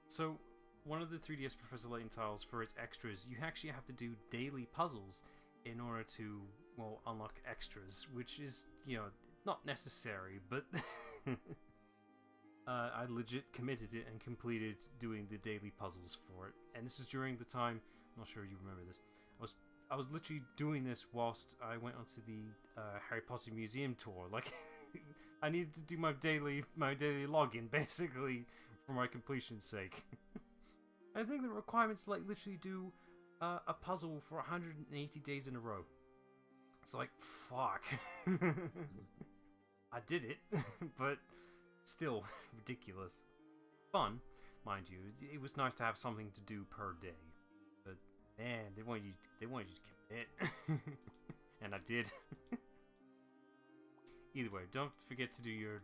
So one of the 3DS Professor Layton tiles for its extras, you actually have to do daily puzzles in order to, well, unlock extras, which is, you know, not necessary, but I legit committed it and completed doing the daily puzzles for it. And this was during the time, I'm not sure you remember this, I was literally doing this whilst I went onto the Harry Potter Museum tour. Like, I needed to do my daily login, basically, for my completion's sake. I think the requirement's like literally do a puzzle for 180 days in a row. It's like, fuck. I did it, but still ridiculous. Fun, mind you. It was nice to have something to do per day, but man, they wanted you to commit, and I did. Either way, don't forget to do your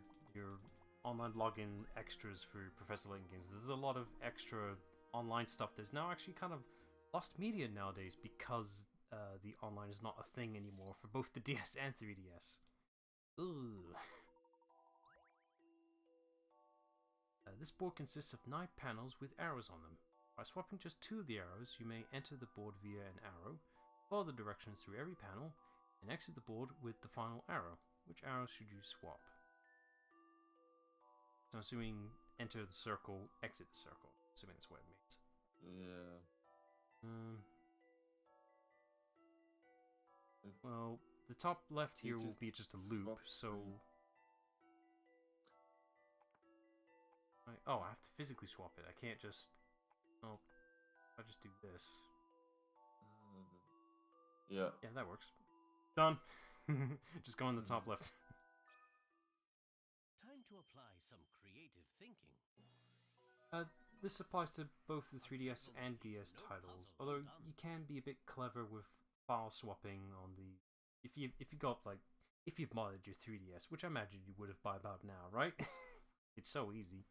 online login extras for Professor Layton games. There's a lot of extra online stuff that's now actually kind of lost media nowadays because the online is not a thing anymore for both the DS and 3DS. Ugh. This board consists of 9 panels with arrows on them. By swapping just 2 of the arrows, you may enter the board via an arrow, follow the directions through every panel, and exit the board with the final arrow. Which arrows should you swap? So I'm assuming enter the circle, exit the circle. Assuming that's what it means. Yeah. Well, the top left here will be just a loop, swap so... Oh, I have to physically swap it. I can't just... Oh, I'll just do this. Yeah. Yeah, that works. Done. Just go on the top left. Time to apply some creative thinking. This applies to both the 3DS and DS titles, although you can be a bit clever with file swapping on the... If you've modded your 3DS, which I imagine you would have by about now, right? It's so easy.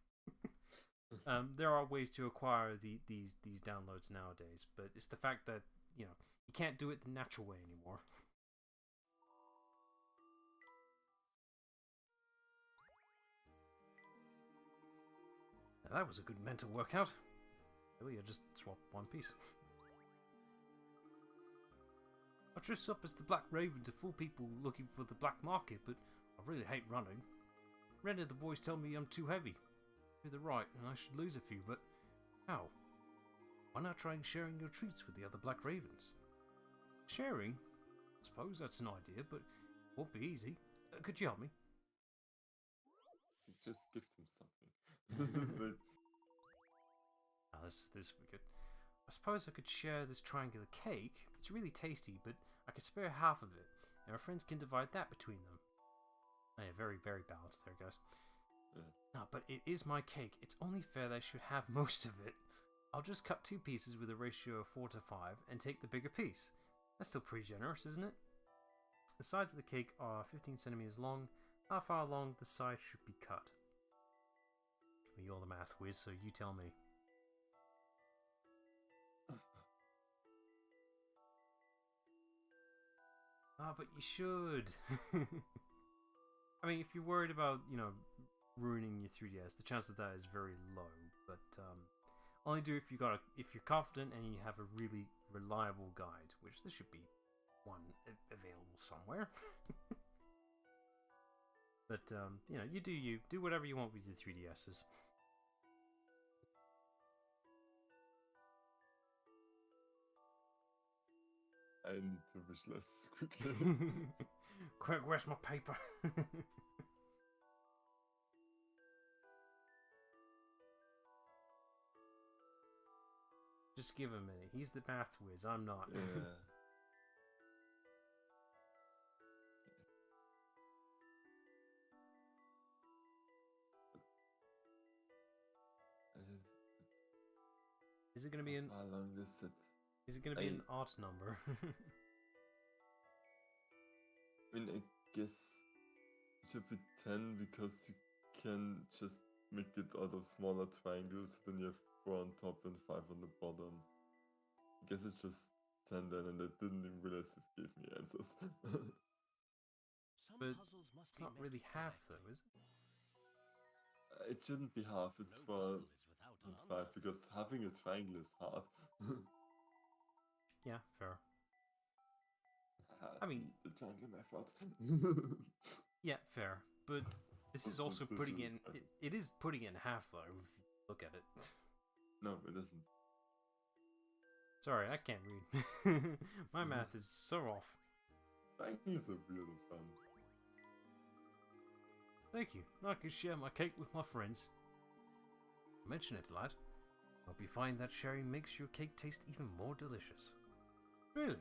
There are ways to acquire these downloads nowadays, but it's the fact that, you know, you can't do it the natural way anymore. Now that was a good mental workout. Really, I just swapped one piece. I dress up as the Black Raven to fool people looking for the black market, but I really hate running. Many of the boys tell me I'm too heavy. They're right, and I should lose a few, but how? Why not try sharing your treats with the other Black Ravens? Sharing? I suppose that's an idea, but it won't be easy. Could you help me? So just give them something. This will be good. I suppose I could share this triangular cake. It's really tasty, but I could spare half of it, and our friends can divide that between them. Oh, yeah, very, very balanced there, guys. Yeah. No, but it is my cake. It's only fair that I should have most of it. I'll just cut 2 pieces with a ratio of 4 to 5 and take the bigger piece. That's still pretty generous, isn't it? The sides of the cake are 15 centimeters long. How far along the side should be cut? Well, you're the math whiz, so you tell me. But you should. I mean, if you're worried about, you know, ruining your 3DS, the chance of that is very low. But only do if you're confident and you have a really reliable guide, which there should be one available somewhere. But you know, you do whatever you want with your 3DSs. I need to wish lists quickly. Quick, where's my paper? Just give him a minute. He's the math whiz. I'm not. Yeah. Is it gonna be an? How long is it? Is it gonna be an odd number? I mean, I guess it should be 10 because you can just make it out of smaller triangles. Then you have 4 on top and 5 on the bottom. I guess it's just 10 then, and I didn't even realize it gave me answers. But it's not really half, though, is it? It shouldn't be half. It's 4 and 5 because having a triangle is hard. Yeah, fair. I mean, the triangle method. Yeah, fair. But this is also putting in. It is putting in half, though. If you look at it. No, it isn't. Sorry, I can't read. My math is so off. Triangles are weird and fun. Thank you. I can share my cake with my friends. Mention it, lad. Hope you find that sharing makes your cake taste even more delicious. Really?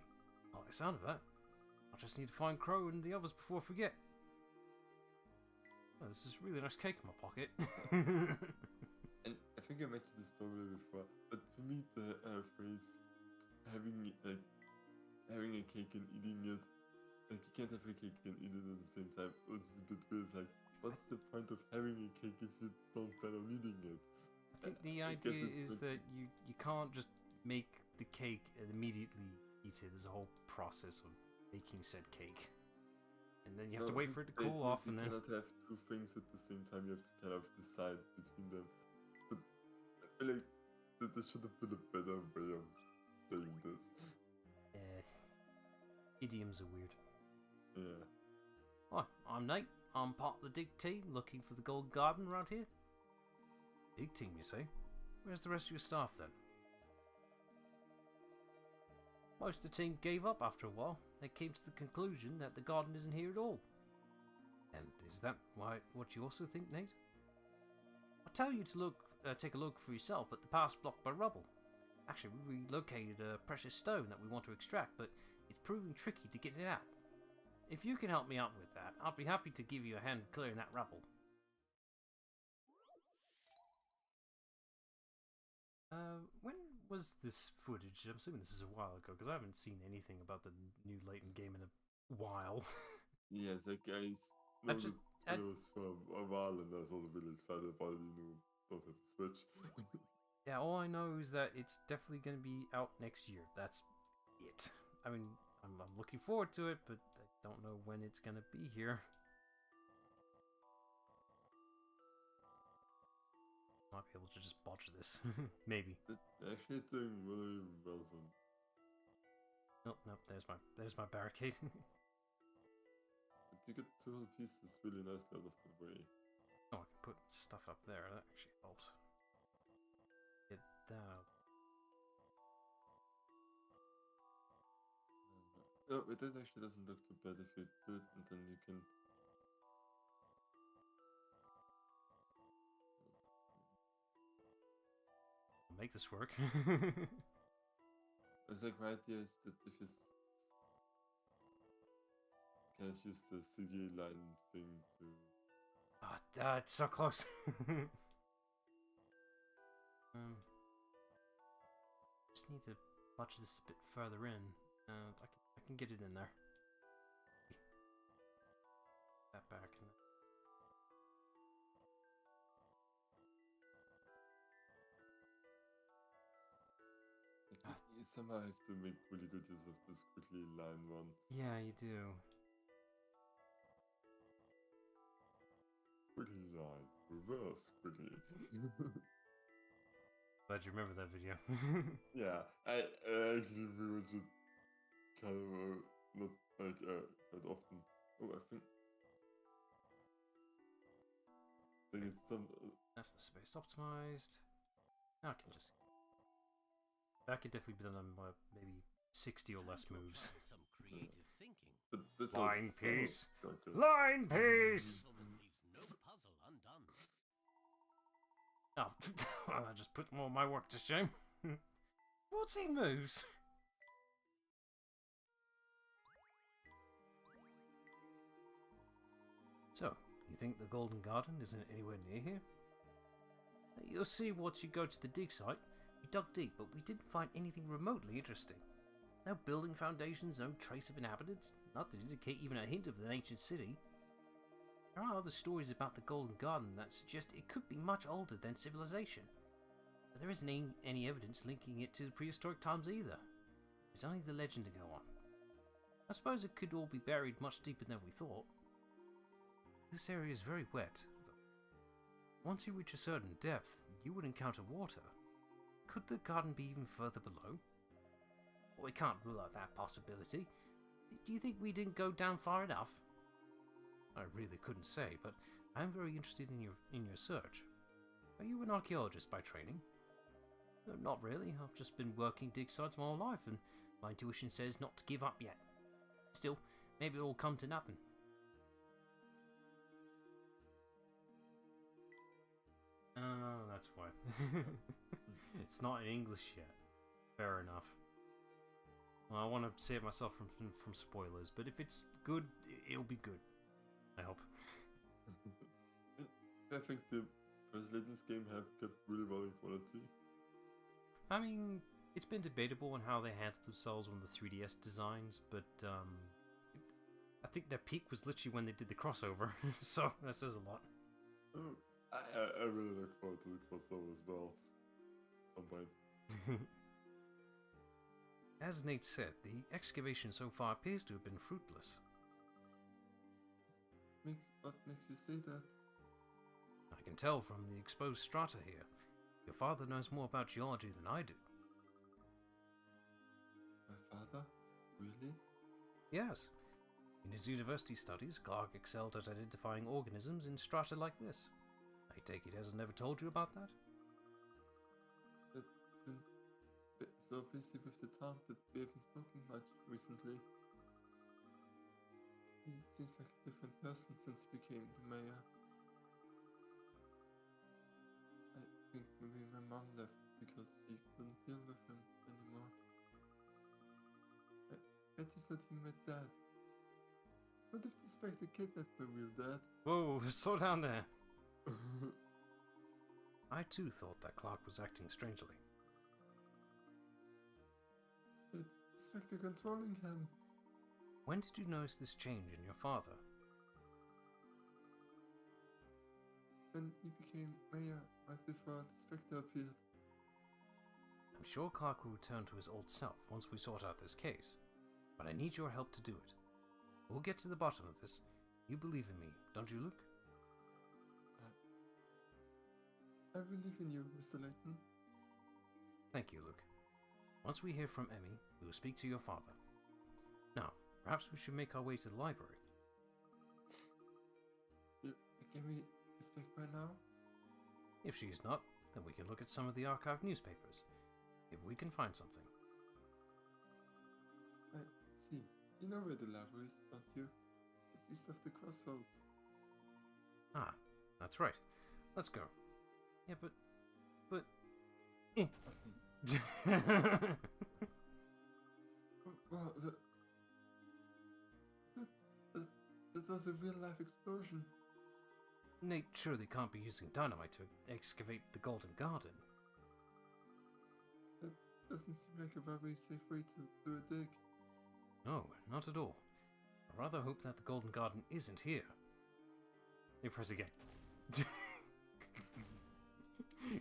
I like the sound of that. I just need to find Crow and the others before I forget. Oh, this is a really nice cake in my pocket. And I think I mentioned this probably before, but for me the phrase having a cake and eating it, like you can't have a cake and eat it at the same time, was a bit weird. It's like, what's the point of having a cake if you don't plan on eating it? I think the idea is that you can't just make the cake and immediately eat it. There's a whole process of making said cake. And then you have to wait for it to cool off, and then... You cannot have two things at the same time, you have to kind of decide between them. But I feel like there should have been a better way of saying this. Idioms are weird. Yeah. Hi, I'm Nate. I'm part of the dig team looking for the gold garden around here. Dig team, you say? Where's the rest of your staff then? Most of the team gave up after a while. They came to the conclusion that the garden isn't here at all. And is that what you also think, Nate? I'll tell you to take a look for yourself, but the path's blocked by rubble. Actually, we located a precious stone that we want to extract, but it's proving tricky to get it out. If you can help me out with that, I'll be happy to give you a hand clearing that rubble. When was this footage? I'm assuming this is a while ago, because I haven't seen anything about the new Layton game in a while. Yes, like I know it was for a while, and I was also really excited about it, don't have a Switch. Yeah, all I know is that it's definitely going to be out next year. That's it. I mean, I'm looking forward to it, but I don't know when it's going to be here. Might be able to just botch this. Maybe. It's actually doing really well for me. Nope, there's my barricade. But you get 2 whole pieces really nicely out of the way. Oh, I can put stuff up there. That actually helps. Get that out. No, it actually doesn't look too bad if you do it, and then you can... I'll make this work. It's like my idea is that if you can use the CG line thing to... It's so close. Just need to botch this a bit further in. I can get it in there. That back in there. You somehow have to make really good use of this quickly line one. Yeah, you do. Quickly line. Reverse quickly. Glad you remember that video. Yeah, I actually rewatch it kind of not like quite often. Oh, I think it's some. That's the space optimized. Now I can just. That could definitely be done on maybe 60 or less moves. Some creative thinking. That's Line piece! okay. Line piece! Leaves no puzzle undone. Oh, I just put all my work to shame. What's he moves? So, you think the Golden Garden isn't anywhere near here? You'll see once you go to the dig site. We dug deep, but we didn't find anything remotely interesting. No building foundations, no trace of inhabitants, nothing to indicate even a hint of an ancient city. There are other stories about the Golden Garden that suggest it could be much older than civilization. But there isn't any evidence linking it to prehistoric times either. There's only the legend to go on. I suppose it could all be buried much deeper than we thought. This area is very wet. Once you reach a certain depth, you would encounter water. Could the garden be even further below? Well, we can't rule out that possibility. Do you think we didn't go down far enough? I really couldn't say, but I am very interested in your search. Are you an archaeologist by training? Not really. I've just been working dig sites my whole life, and my intuition says not to give up yet. Still, maybe it'll come to nothing. Oh, that's why. It's not in English yet. Fair enough. Well, I want to save myself from spoilers, but if it's good, it'll be good. I hope. I think the first Layton's game have kept really well in quality. I mean, it's been debatable on how they handled themselves on the 3DS designs, but I think their peak was literally when they did the crossover, so that says a lot. Oh, I really look forward to the crossover as well. At some point. As Nate said, the excavation so far appears to have been fruitless. What makes you say that? I can tell from the exposed strata here. Your father knows more about geology than I do. My father? Really? Yes. In his university studies, Clark excelled at identifying organisms in strata like this. I take it he has never told you about that? I've been so busy with the town that we haven't spoken much recently. He seems like a different person since he became the mayor. I think maybe my mom left because she couldn't deal with him anymore. I just not even my dad. What if the Spectre kidnapped my real dad? Whoa, slow down there. I too thought that Clark was acting strangely. It's Spectre controlling him. When did you notice this change in your father? When he became mayor, right before the Spectre appeared. I'm sure Clark will return to his old self once we sort out this case, but I need your help to do it. We'll get to the bottom of this. You believe in me, don't you, Luke? I believe in you, Mr. Layton. Thank you, Luke. Once we hear from Emmy, we will speak to your father. Now, perhaps we should make our way to the library. Can we speak by now? If she is not, then we can look at some of the archived newspapers. If we can find something. I see. You know where the library is, don't you? It's east of the crossroads. Ah, that's right. Let's go. Yeah, but... Wow, that was a real-life explosion. Nate surely can't be using dynamite to excavate the Golden Garden. That doesn't seem like a very safe way to do a dig. No, not at all. I rather hope that the Golden Garden isn't here. You press again.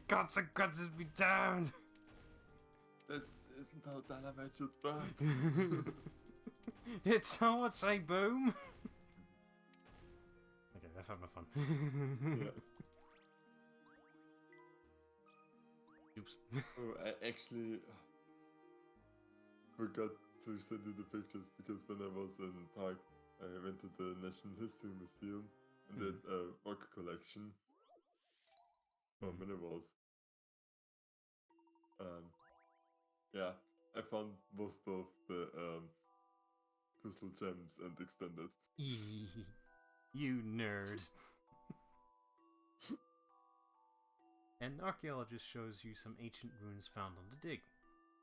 Gods and gods be damned! This isn't how dynamite should work. Did someone say boom? Okay, I've had my fun. Yeah. Oops. Oh, I actually forgot to send you the pictures because when I was in Park, I went to the National History Museum and did a rock collection for minerals. Yeah, I found most of the crystal gems and extended. You nerd. An archaeologist shows you some ancient runes found on the dig.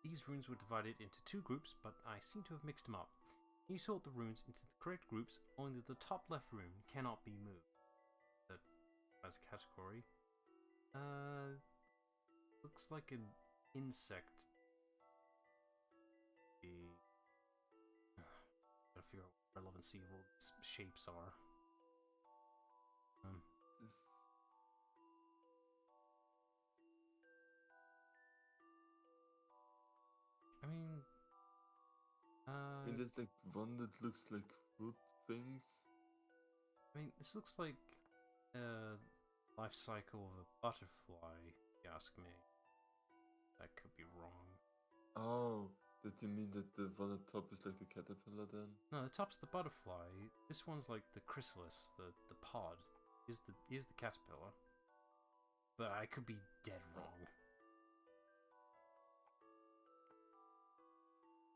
These runes were divided into two groups, but I seem to have mixed them up. You sort the runes into the correct groups, only the top left rune cannot be moved. That as category. Looks like an insect. Gotta figure out what relevancy of all these shapes are. This... I mean, and there's like one that looks like wood things. I mean, this looks like life cycle of a butterfly, if you ask me. That could be wrong. Oh, did you mean that the one at the top is like the caterpillar then? No, the top's the butterfly. This one's like the chrysalis, the pod. Is the caterpillar. But I could be dead wrong.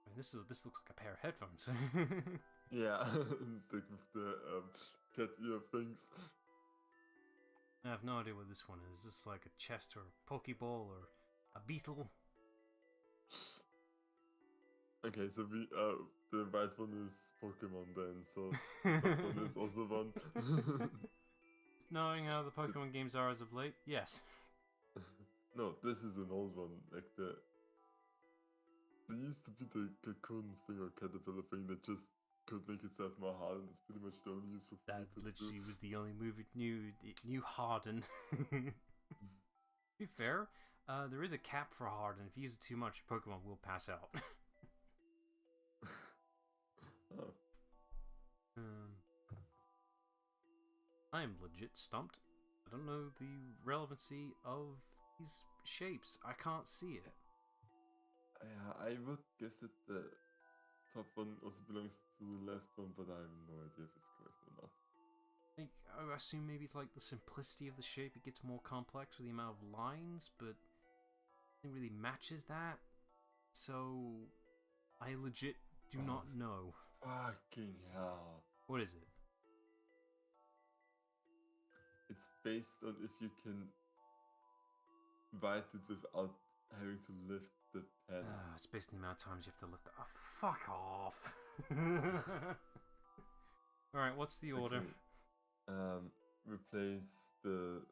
I mean, this looks like a pair of headphones. Yeah, it's like with the cat ear things. I have no idea what this one is. Is this like a chest or a pokeball or a beetle. Okay, so the right one is Pokemon then, so the top one is also one. Knowing how the Pokemon games are as of late, yes. No, this is an old one. Like there used to be the cocoon thing or caterpillar thing that just could make itself more hard, and it's pretty much the only useful thing That it could literally do. was the only move it knew Harden. To be fair, there is a cap for Harden. If you use it too much, your Pokemon will pass out. Oh, I am legit stumped. I don't know the relevancy of these shapes. I can't see it. yeah, I would guess that the top one also belongs to the left one, but I have no idea if it's correct or not. Like, I assume maybe it's like the simplicity of the shape. It gets more complex with the amount of lines, but nothing really matches that. So, I legit do not know. Fucking hell. What is it? It's based on if you can write it without having to lift the pen. It's based on the amount of times you have to lift. Oh, fuck off. Alright, what's the order? Okay. Replace the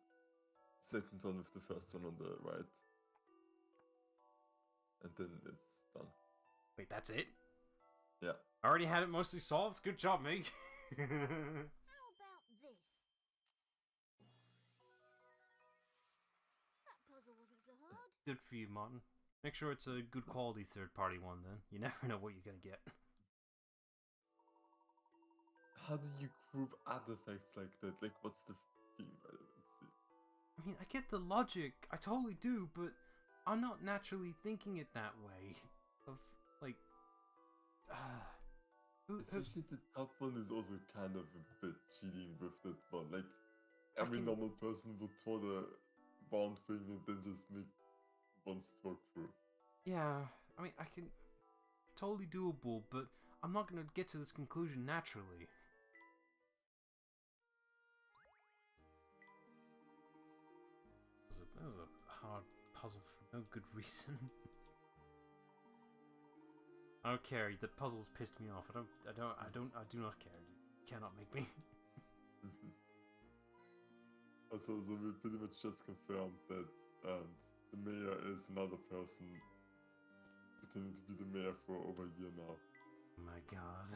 second one with the first one on the right. And then it's done. Wait, that's it? Yeah. I already had it mostly solved. Good job, mate. How about this? That puzzle wasn't so hard. Good for you, Martin. Make sure it's a good quality third-party one, then. You never know what you're gonna get. How do you group artifacts like that? Like, what's the theme? I don't see. I mean, I get the logic. I totally do, but I'm not naturally thinking it that way. Of, like... Especially the top one is also kind of a bit cheating with that one. Like, every normal person would throw the round thing and then just make one stroke through. Yeah, I mean, I can... Totally doable, but I'm not gonna get to this conclusion naturally. That was a hard puzzle for no good reason. I don't care. The puzzle's pissed me off. I do not care. You cannot make me. So we pretty much just confirmed that the mayor is another person pretending to be the mayor for over a year now. Oh my god.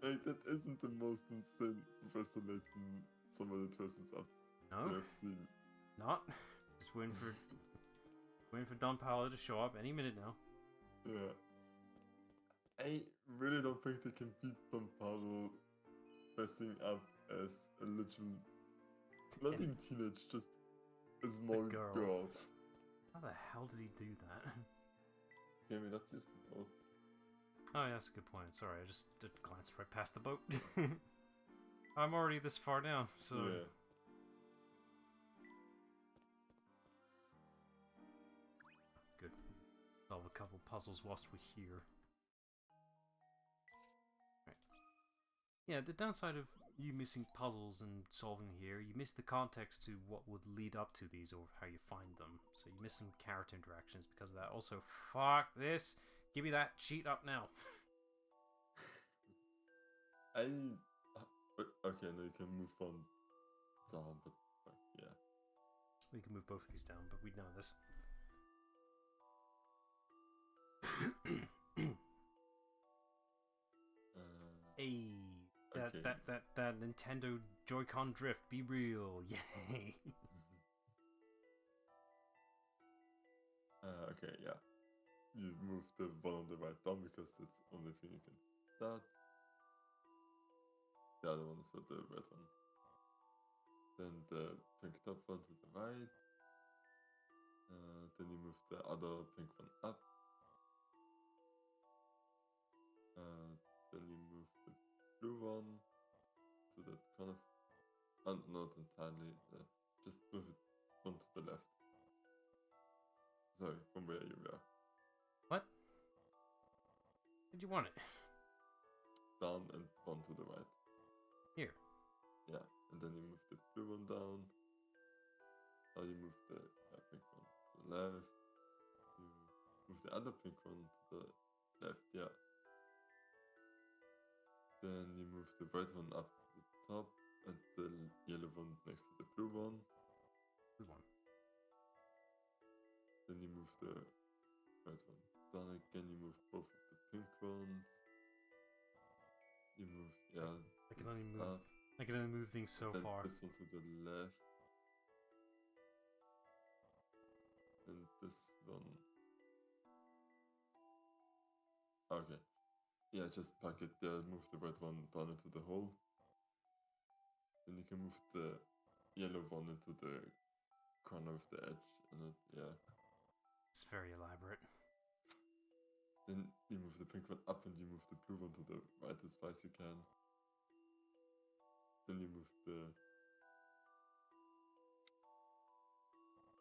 Like, that isn't the most insane Professor Layton some of the twists up No, I've seen. not. Just waiting for Don Paolo to show up any minute now. Yeah. I really don't think they can beat Don Paolo dressing up as a literal, not even teenage, just a small girl. How the hell does he do that? Can we not use the boat? Oh yeah, that's a good point. Sorry, I just glanced right past the boat. I'm already this far down, so... Yeah. Good. Solve a couple puzzles whilst we're here. Right. Yeah, the downside of you missing puzzles and solving here, you miss the context to what would lead up to these or how you find them. So you miss some character interactions because of that. Also, fuck this! Give me that cheat up now! Okay, now you can move on down, but yeah. We can move both of these down, but we know this. Hey, that Nintendo Joy-Con drift, be real, yay! Okay, yeah. You move the one on the right down because that's the only thing you can start. The other one is for the red one. Then the pink top one to the right. Then you move the other pink one up. Then you move the blue one to that kind of... not entirely. Just move it one to the left. Sorry, from where you were. What? Did you want it? Down and one to the right. Here. Yeah, and then you move the blue one down. Now you move the pink one to the left. You move the other pink one to the left, yeah. Then you move the white one up to the top and the yellow one next to the blue one. Blue one. Then you move the white one down again. You move both of the pink ones. You move, yeah. I can this only move. up, I can only move things so then far. this one to the left. Then this one. Okay. Yeah, just pack it there. Move the red one down into the hole. Then you can move the yellow one into the corner of the edge, and yeah. It's very elaborate. Then you move the pink one up, and you move the blue one to the right as far as you can. Then you move the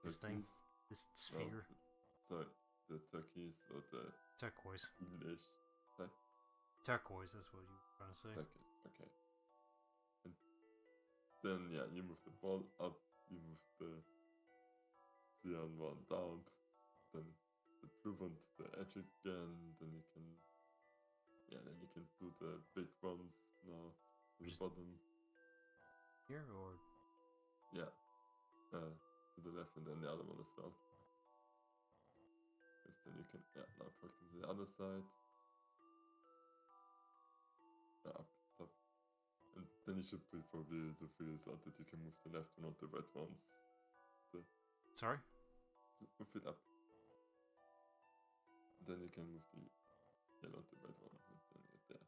This thing. turquoise. This sphere. Sorry, the turquoise or the Turquoise. English. Turquoise, that's what you were trying to say. Turquoise, okay. And then yeah, you move the ball up, you move the cyan one down, then the blue one to the edge again, then you can do the big ones now to the bottom. Here or Yeah. To the left and then the other one as well. Because then you can now pack them to the other side. Up top. And then you should be probably able to figure this out that you can move the left one or the red ones. sorry? Just move it up. Then you can move the yellow and the red one and then you're there.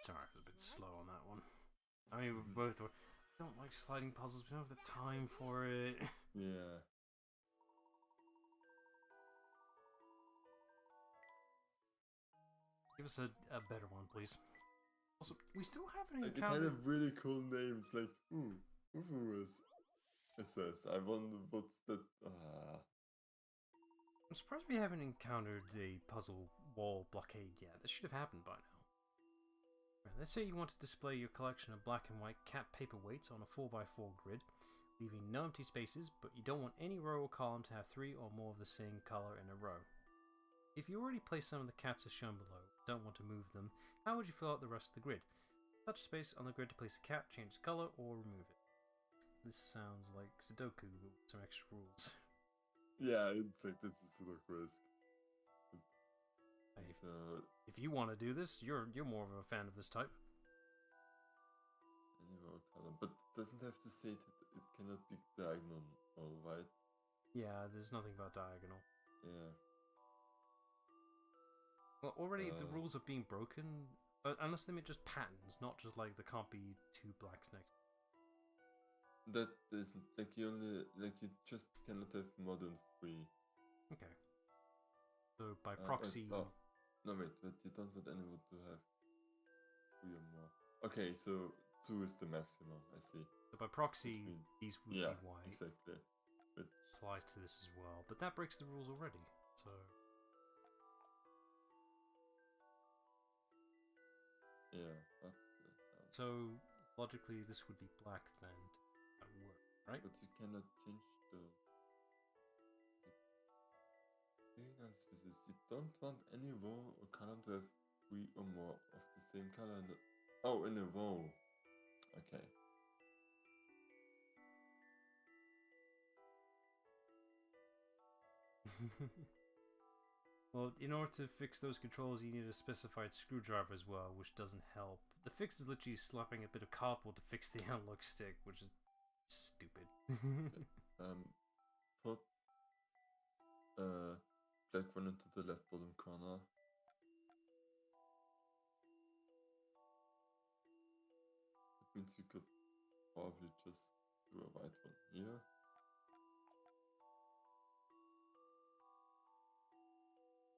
Sorry, I was a bit slow on that one. I mean, we both were. I don't like sliding puzzles. We don't have the time for it. Yeah. Give us a better one, please. Also, we still haven't Like they kind encountered. of really cool names like Ufu is SS. I wonder what's that I'm surprised we haven't encountered a puzzle wall blockade yet. This should have happened by now. Right, let's say you want to display your collection of black and white cat paperweights on a 4x4 grid, leaving no empty spaces, but you don't want any row or column to have 3 or more of the same color in a row. If you already place some of the cats as shown below, don't want to move them, how would you fill out the rest of the grid? Touch space on the grid to place a cat, change the color, or remove it. This sounds like Sudoku with some extra rules. yeah, in fact this is sort of risk. Hey, So if you want to do this, you're more of a fan of this type. any row column. But it doesn't have to say that it cannot be diagonal, alright? Yeah, there's nothing about diagonal. Yeah. Well, already the rules are being broken, unless they make just patterns, not just like there can't be 2 blacks next. That isn't like you just cannot have more than 3. Okay. So by proxy, No wait, but you don't want anyone to have 3 or more. Okay, so 2 is the maximum, I see. so by proxy, means- these would Yeah, be white. exactly. But Applies to this as well, but that breaks the rules already. So yeah. so logically, this would be black then. That would work, right? But you cannot change the non-spaces. You don't want any row or column to have 3 or more of the same color in in a row. Okay. Well, in order to fix those controls, you need a specified screwdriver as well, which doesn't help. The fix is literally slapping a bit of cardboard to fix the analog stick, which is stupid. Put black one into the left bottom corner. That means you could probably just do a white one here.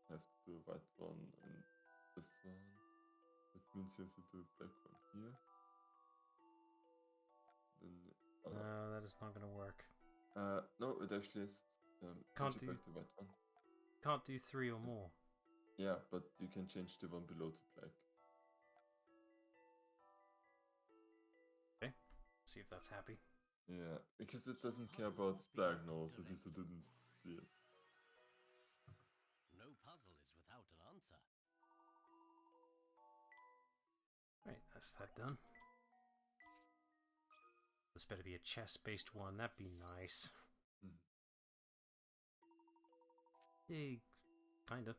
Have to do a white one and this one. That means you have to do a black one here. Then That is not gonna work. no, it actually is. Can't change do- it back to white one. Can't do 3 or more. Yeah, but you can change the one below to black. Okay, see if that's happy. Yeah, because it doesn't care puzzles about must be left diagnose, to at least I didn't see it. No puzzle is without an answer. Right, that's that done. This better be a chess-based one. That'd be nice. Mhm. Eh, kinda.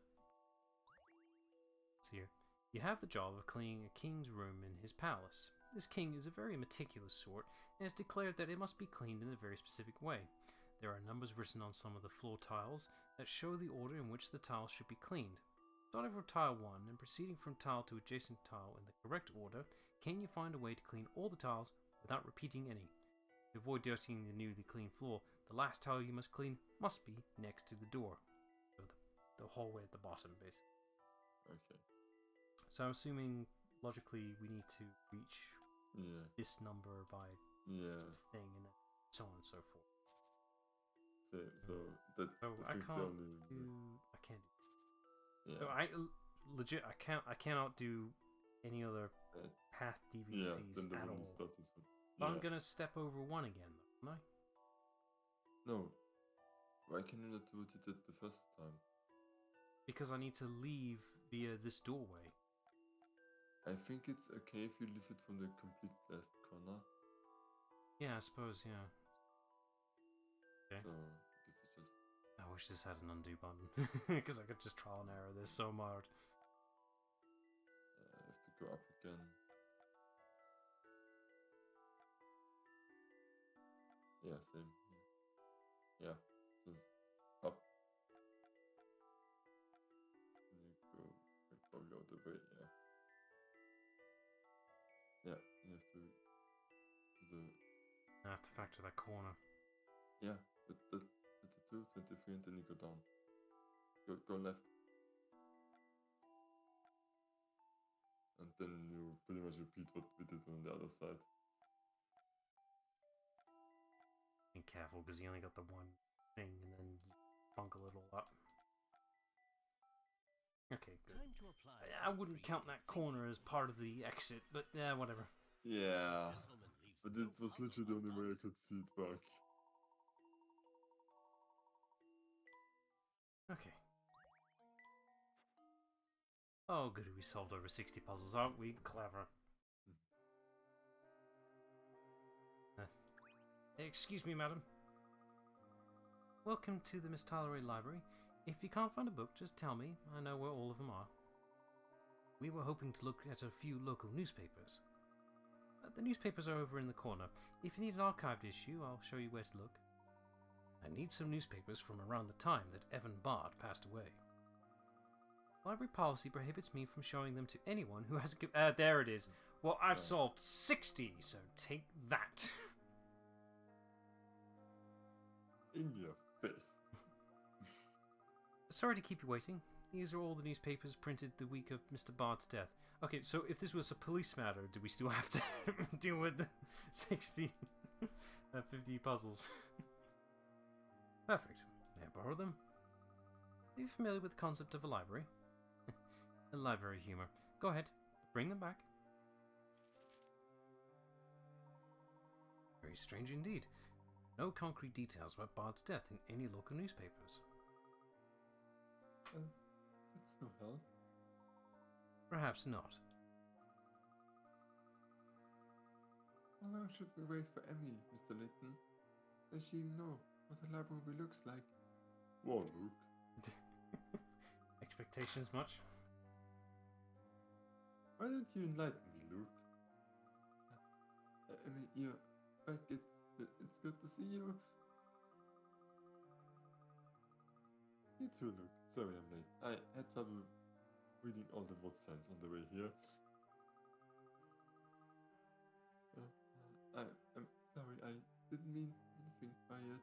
Let's see here. You have the job of cleaning a king's room in his palace. This king is a very meticulous sort and has declared that it must be cleaned in a very specific way. There are numbers written on some of the floor tiles that show the order in which the tiles should be cleaned. Starting from tile 1 and proceeding from tile to adjacent tile in the correct order, can you find a way to clean all the tiles without repeating any? To avoid dirtying the newly cleaned floor, the last tile you must clean must be next to the door. So the hallway at the bottom, basically. Okay. So I'm assuming, logically, we need to reach Yeah. this number by Yeah. some thing, and then so on and so forth. So that's So I I think the can't only. do. I can't do. Yeah. No, legit. I cannot do any other Uh, path yeah. DVCs Then the at one all. is not this one. But Yeah. I'm gonna step over one again, though, am I? No. Why can you not do what you did the first time? Because I need to leave via this doorway. I think it's okay if you leave it from the complete left corner. Yeah, I suppose. Yeah. Okay. So because it just I wish this had an undo button, because I could just trial and error this so hard. I have to go up again. Yeah, same. Yeah. So up. And you go probably all the way. Yeah. Yeah. You have to do the. I have to factor that corner. Yeah. But the 22, 23, and then you go down. Go left. And then you pretty much repeat what we did on the other side. Be careful, because you only got the one thing, and then you bungle it all up. Okay, good. Time to apply I some wouldn't count that creative corner as part of the exit, but yeah, whatever. Yeah. Gentleman leaves But no this was puzzle literally the only way I undone. could see it work. Okay. Oh, good, we solved over 60 puzzles, aren't we? Clever. Excuse me, madam. Welcome to the Miss Tyler Library. If you can't find a book, just tell me. I know where all of them are. We were hoping to look at a few local newspapers. The newspapers are over in the corner. If you need an archived issue, I'll show you where to look. I need some newspapers from around the time that Evan Bard passed away. Library policy prohibits me from showing them to anyone who hasn't there it is. Well, I've solved 60, so take that. In your face. Sorry to keep you waiting. These are all the newspapers printed the week of Mr. Bard's death. Okay, so if this was a police matter, do we still have to deal with the 60, 50 puzzles? Perfect. May I borrow them? Are you familiar with the concept of a library? A library humor. Go ahead, bring them back. Very strange indeed. No concrete details about Bard's death in any local newspapers. That's no help. Perhaps not. How long should we wait for Emmy, Mr. Layton? Does she know what a library looks like? Well, Luke. Expectations much? Why don't you enlighten me, Luke? Emmy, you're back. It's good to see you. You too, Luke. Sorry I'm late. I had trouble reading all the word signs on the way here. I'm sorry, I didn't mean anything by it.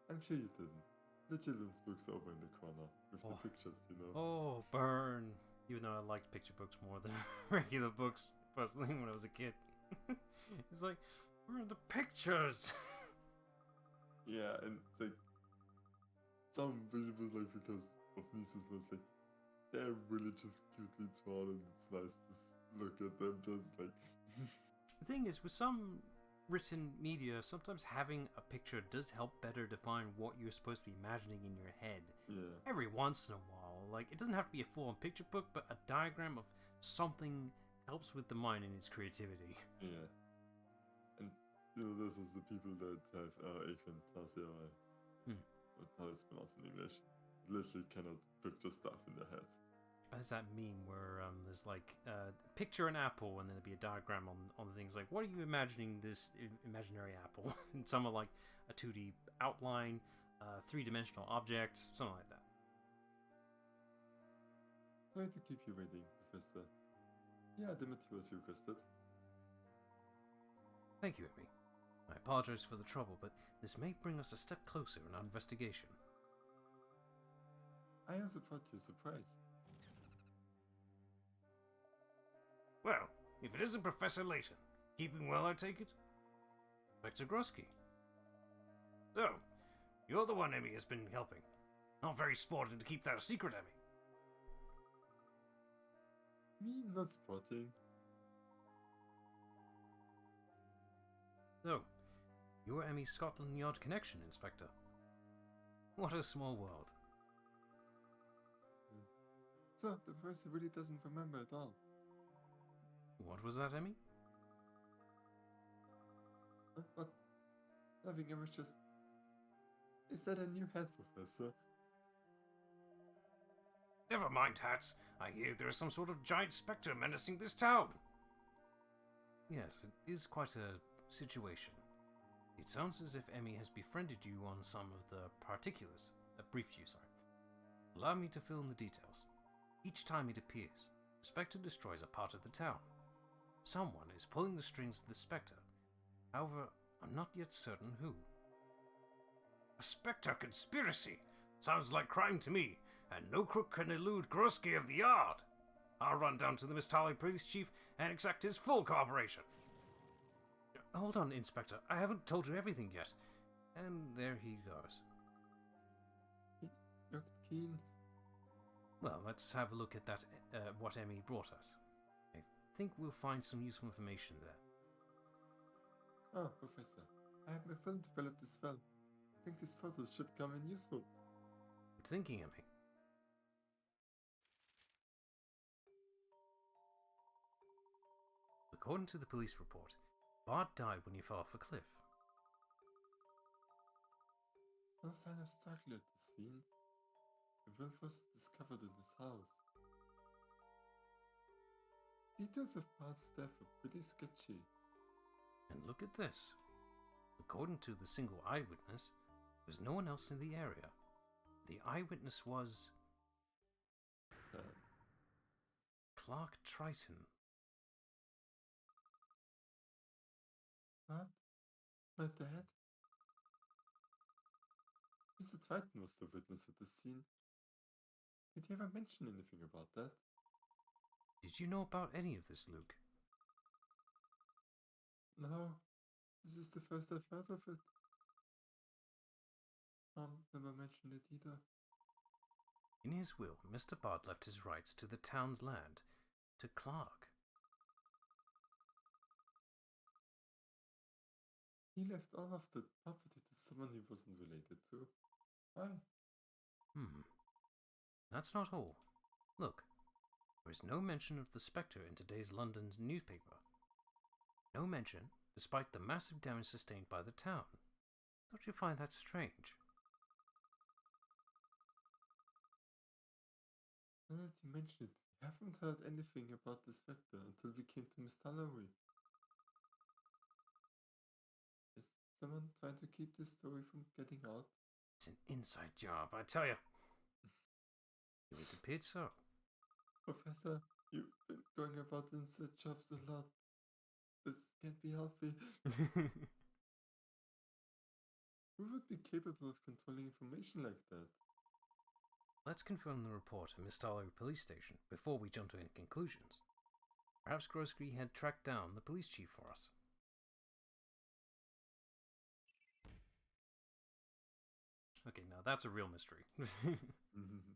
I'm sure you didn't. The children's books over in the corner with the pictures, you know. Oh, burn. Even though I liked picture books more than regular books, personally, when I was a kid. It's like, where are the pictures? Yeah, and it's like some visuals, like because of nieces, and it's like they're really just cutely drawn, and it's nice to look at them just like. The thing is, with some written media, sometimes having a picture does help better define what you're supposed to be imagining in your head. Yeah. Every once in a while. Like, it doesn't have to be a full-on picture book, but a diagram of something helps with the mind and its creativity. Yeah. And this is the people that have aphantasia, what how it's pronounced in English. Literally cannot picture stuff in their heads. There's that meme where there's like picture an apple and then there'd be a diagram on the things like, what are you imagining this imaginary apple? And some are like a 2D outline, 3-dimensional object, something like that. Sorry to keep you waiting, Professor. Yeah, the materials you requested. Thank you, Emmy. I apologize for the trouble, but this may bring us a step closer in our investigation. I also brought you a surprise. Well, if it isn't Professor Layton, keeping well, I take it? Spectre Grosky. So, you're the one Emmy has been helping. Not very sporting to keep that a secret, Emmy. Me not spotting. So, you're Emmy's Scotland Yard connection, Inspector. What a small world. So, the person really doesn't remember at all. What was that, Emmy? What? Nothing, I was just... Is that a new head, Professor? Never mind, Hats. I hear there is some sort of giant spectre menacing this town. Yes, it is quite a situation. It sounds as if Emmy has befriended you on some of the particulars. Briefed you, sorry. Allow me to fill in the details. Each time it appears, the spectre destroys a part of the town. Someone is pulling the strings of the spectre. However, I'm not yet certain who. A spectre conspiracy! Sounds like crime to me, and no crook can elude Grosky of the Yard. I'll run down to the Mistali police chief and exact his full cooperation. Hold on, Inspector. I haven't told you everything yet. And there he goes. He looked keen. Well, let's have a look at that, what Emmy brought us. I think we'll find some useful information there. Oh, Professor, I have my film developed as well. I think these photos should come in useful. Good thinking, Emmy. According to the police report, Bart died when he fell off a cliff. No sign of struggle at the scene. The wolf was discovered in his house. Details of Bart's death are pretty sketchy. And look at this. According to the single eyewitness, there was no one else in the area. The eyewitness was Clark Triton. What? My dad? Mr. Triton was the witness at the scene. Did he ever mention anything about that? Did you know about any of this, Luke? No, this is the first I've heard of it. Never mentioned it either. In his will, Mr. Bard left his rights to the town's land to Clark. He left all of the property to someone he wasn't related to. Why? That's not all. Look, there is no mention of the Spectre in today's London's newspaper. No mention, despite the massive damage sustained by the town. Don't you find that strange? Now that you mention it, we haven't heard anything about the Spectre until we came to Miss Tallery. Is someone trying to keep this story from getting out? It's an inside job, I tell you. It appeared so. Professor, you've been going about inside jobs a lot. This can't be healthy. Who would be capable of controlling information like that? Let's confirm the report at Miss Tallery Police Station before we jump to any conclusions. Perhaps Grosky had tracked down the police chief for us. Okay, now that's a real mystery. Hang on a minute.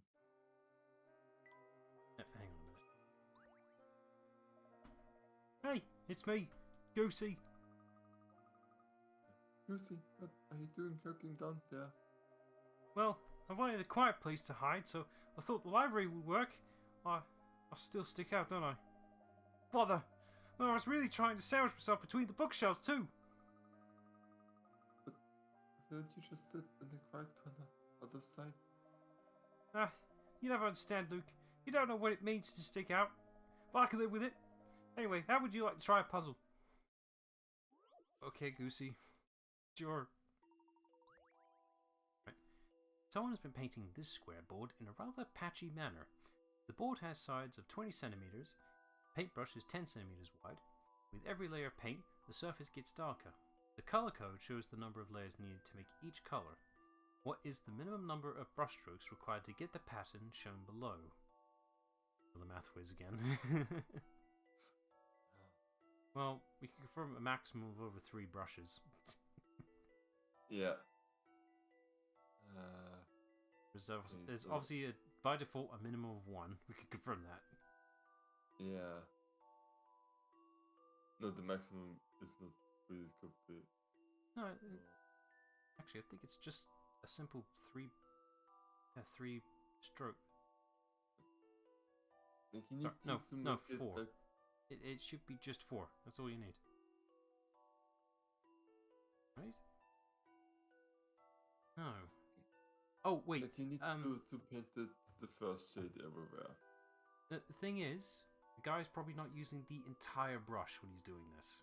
Hey, it's me, Goosey. Lucy, what are you doing lurking down there? Well, I wanted a quiet place to hide, so I thought the library would work. I still stick out, don't I? Bother! Well, I was really trying to sandwich myself between the bookshelves too. But don't you just sit in the quiet corner, out of sight? Ah, you never understand, Luke. You don't know what it means to stick out. But I can live with it. Anyway, how would you like to try a puzzle? Okay, Goosey. Sure. Right. Someone has been painting this square board in a rather patchy manner. The board has sides of 20 centimeters. Paintbrush is 10 centimeters wide. With every layer of paint, the surface gets darker. The color code shows the number of layers needed to make each color. What is the minimum number of brushstrokes required to get the pattern shown below? The math whiz again. Well, we can confirm a maximum of over 3 brushes. Yeah. There's obviously, by default, a minimum of 1. We can confirm that. Yeah. No, the maximum is not really complete. No, actually, I think it's just a simple 3 stroke. Like you need Sorry, to no, make 4. It like, It should be just 4. That's all you need. Right? No. Oh, wait. like you need to paint it the first shade everywhere. The thing is, the guy's probably not using the entire brush when he's doing this.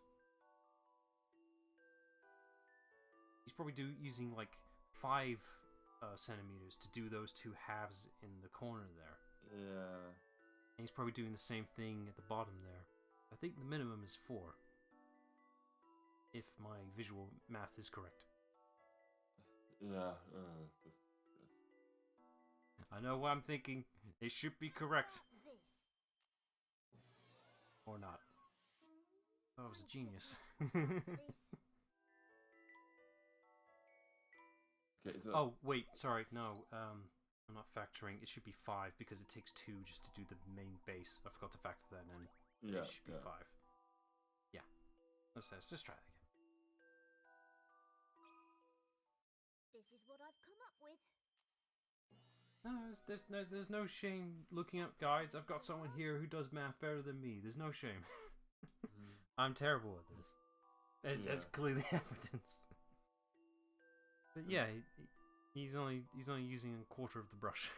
He's probably using like 5 centimeters to do those 2 halves in the corner there. Yeah. And he's probably doing the same thing at the bottom there. I think the minimum is 4. If my visual math is correct. Yeah. Just. I know what I'm thinking. It should be correct. Or not. I was a genius. Okay, so Oh, wait, sorry, no, I'm not factoring. It should be 5 because it takes 2 just to do the main base. I forgot to factor that in. yeah, It should be 5. Yeah. Let's just try that again. This is what I've come up with. No, there's no shame looking up guides. I've got someone here who does math better than me. There's no shame. I'm terrible at this. As clearly evidenced. But yeah, he's only using a quarter of the brush.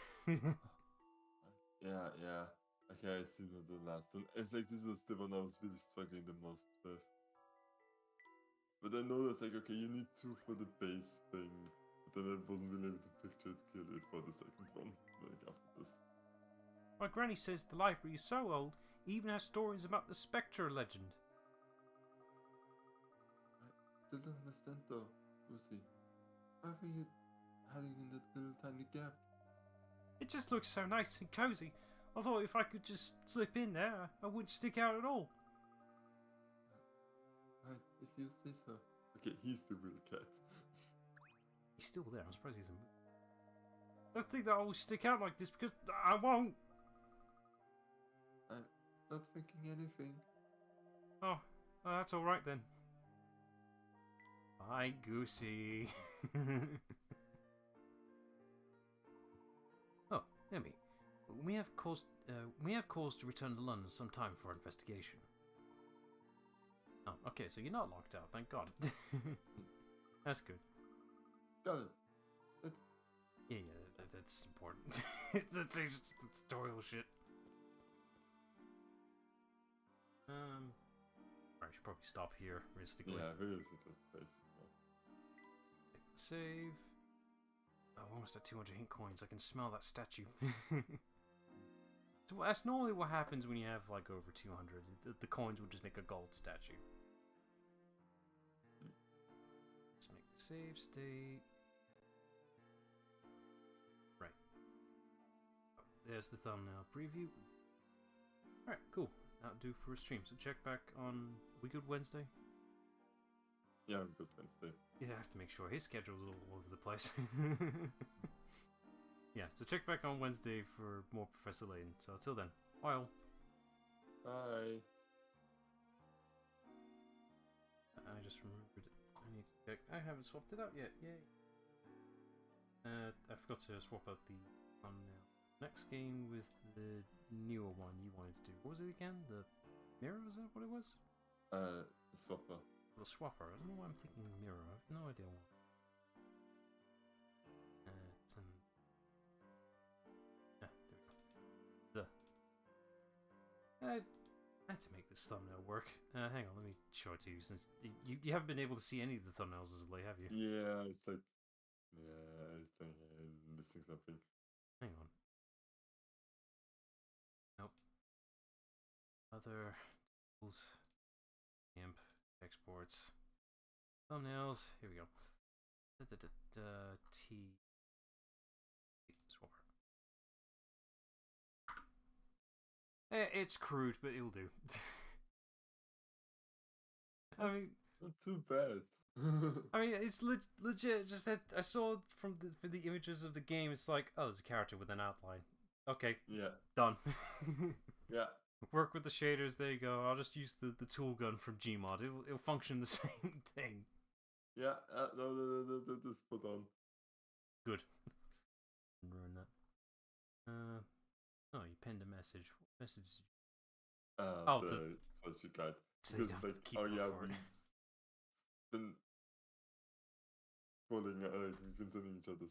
yeah. Okay, I see the last one. It's like this was the one I was really struggling the most with. But I know that's like, okay, you need 2 for the base thing. But then I wasn't really able to picture it clearly for the second one, like after this. My granny says the library is so old, it even has stories about the Spectre legend. I still don't understand though, Lucy. Why were you hiding in that little tiny gap? It just looks so nice and cozy. I thought if I could just slip in there, I wouldn't stick out at all. Right, if you say so. Okay, he's the real cat. He's still there. I'm surprised he's a movie. I don't think that I will stick out like this because I won't. I'm not thinking anything. Oh, that's all right then. Bye, Goosey. Oh, Emmy, we have cause to return to London sometime for our investigation. Oh, okay, so you're not locked out. Thank God. That's good. Got it. Yeah, that's important. It's just tutorial shit. I should probably stop here, realistically. Yeah, realistically, basically. Save. Oh, almost at 200 hint coins. I can smell that statue. So that's normally what happens when you have like over 200. The coins will just make a gold statue. Let's make save state. Right. There's the thumbnail preview. Alright, cool. That'll do for a stream. So check back on. We good Wednesday? Yeah, I'm good Wednesday. Yeah, I have to make sure his schedule's all over the place. Yeah, so check back on Wednesday for more Professor Layton. So until then, bye all. Bye. I just remembered. I need to check. I haven't swapped it out yet. Yay! I forgot to swap out the thumbnail. Next game with the newer one you wanted to do. What was it again? The mirror? Was that what it was? Swapper. The swapper. I don't know why I'm thinking mirror. I have no idea why. There we go. I had to make this thumbnail work. Hang on, let me show it to you since you haven't been able to see any of the thumbnails as of late, have you? Yeah, it's like, yeah, I think I'm missing something. Hang on. Nope. Other tools. Amp. Exports. Thumbnails. Here we go. T. Swapper. It's crude, but it'll do. I mean, not too bad. I mean, it's legit. Just that I saw from the images of the game. It's like, oh, there's a character with an outline. Okay, Yeah. done. Yeah. Work with the shaders. There you go. I'll just use the tool gun from Gmod. It'll function the same thing. Yeah. No, that's put on. Good. Ruin that. Oh, you penned a message. What message? The spreadsheet guide. So you Because don't have like, to keep oh yeah, looking for it. we've been calling. We've been sending each other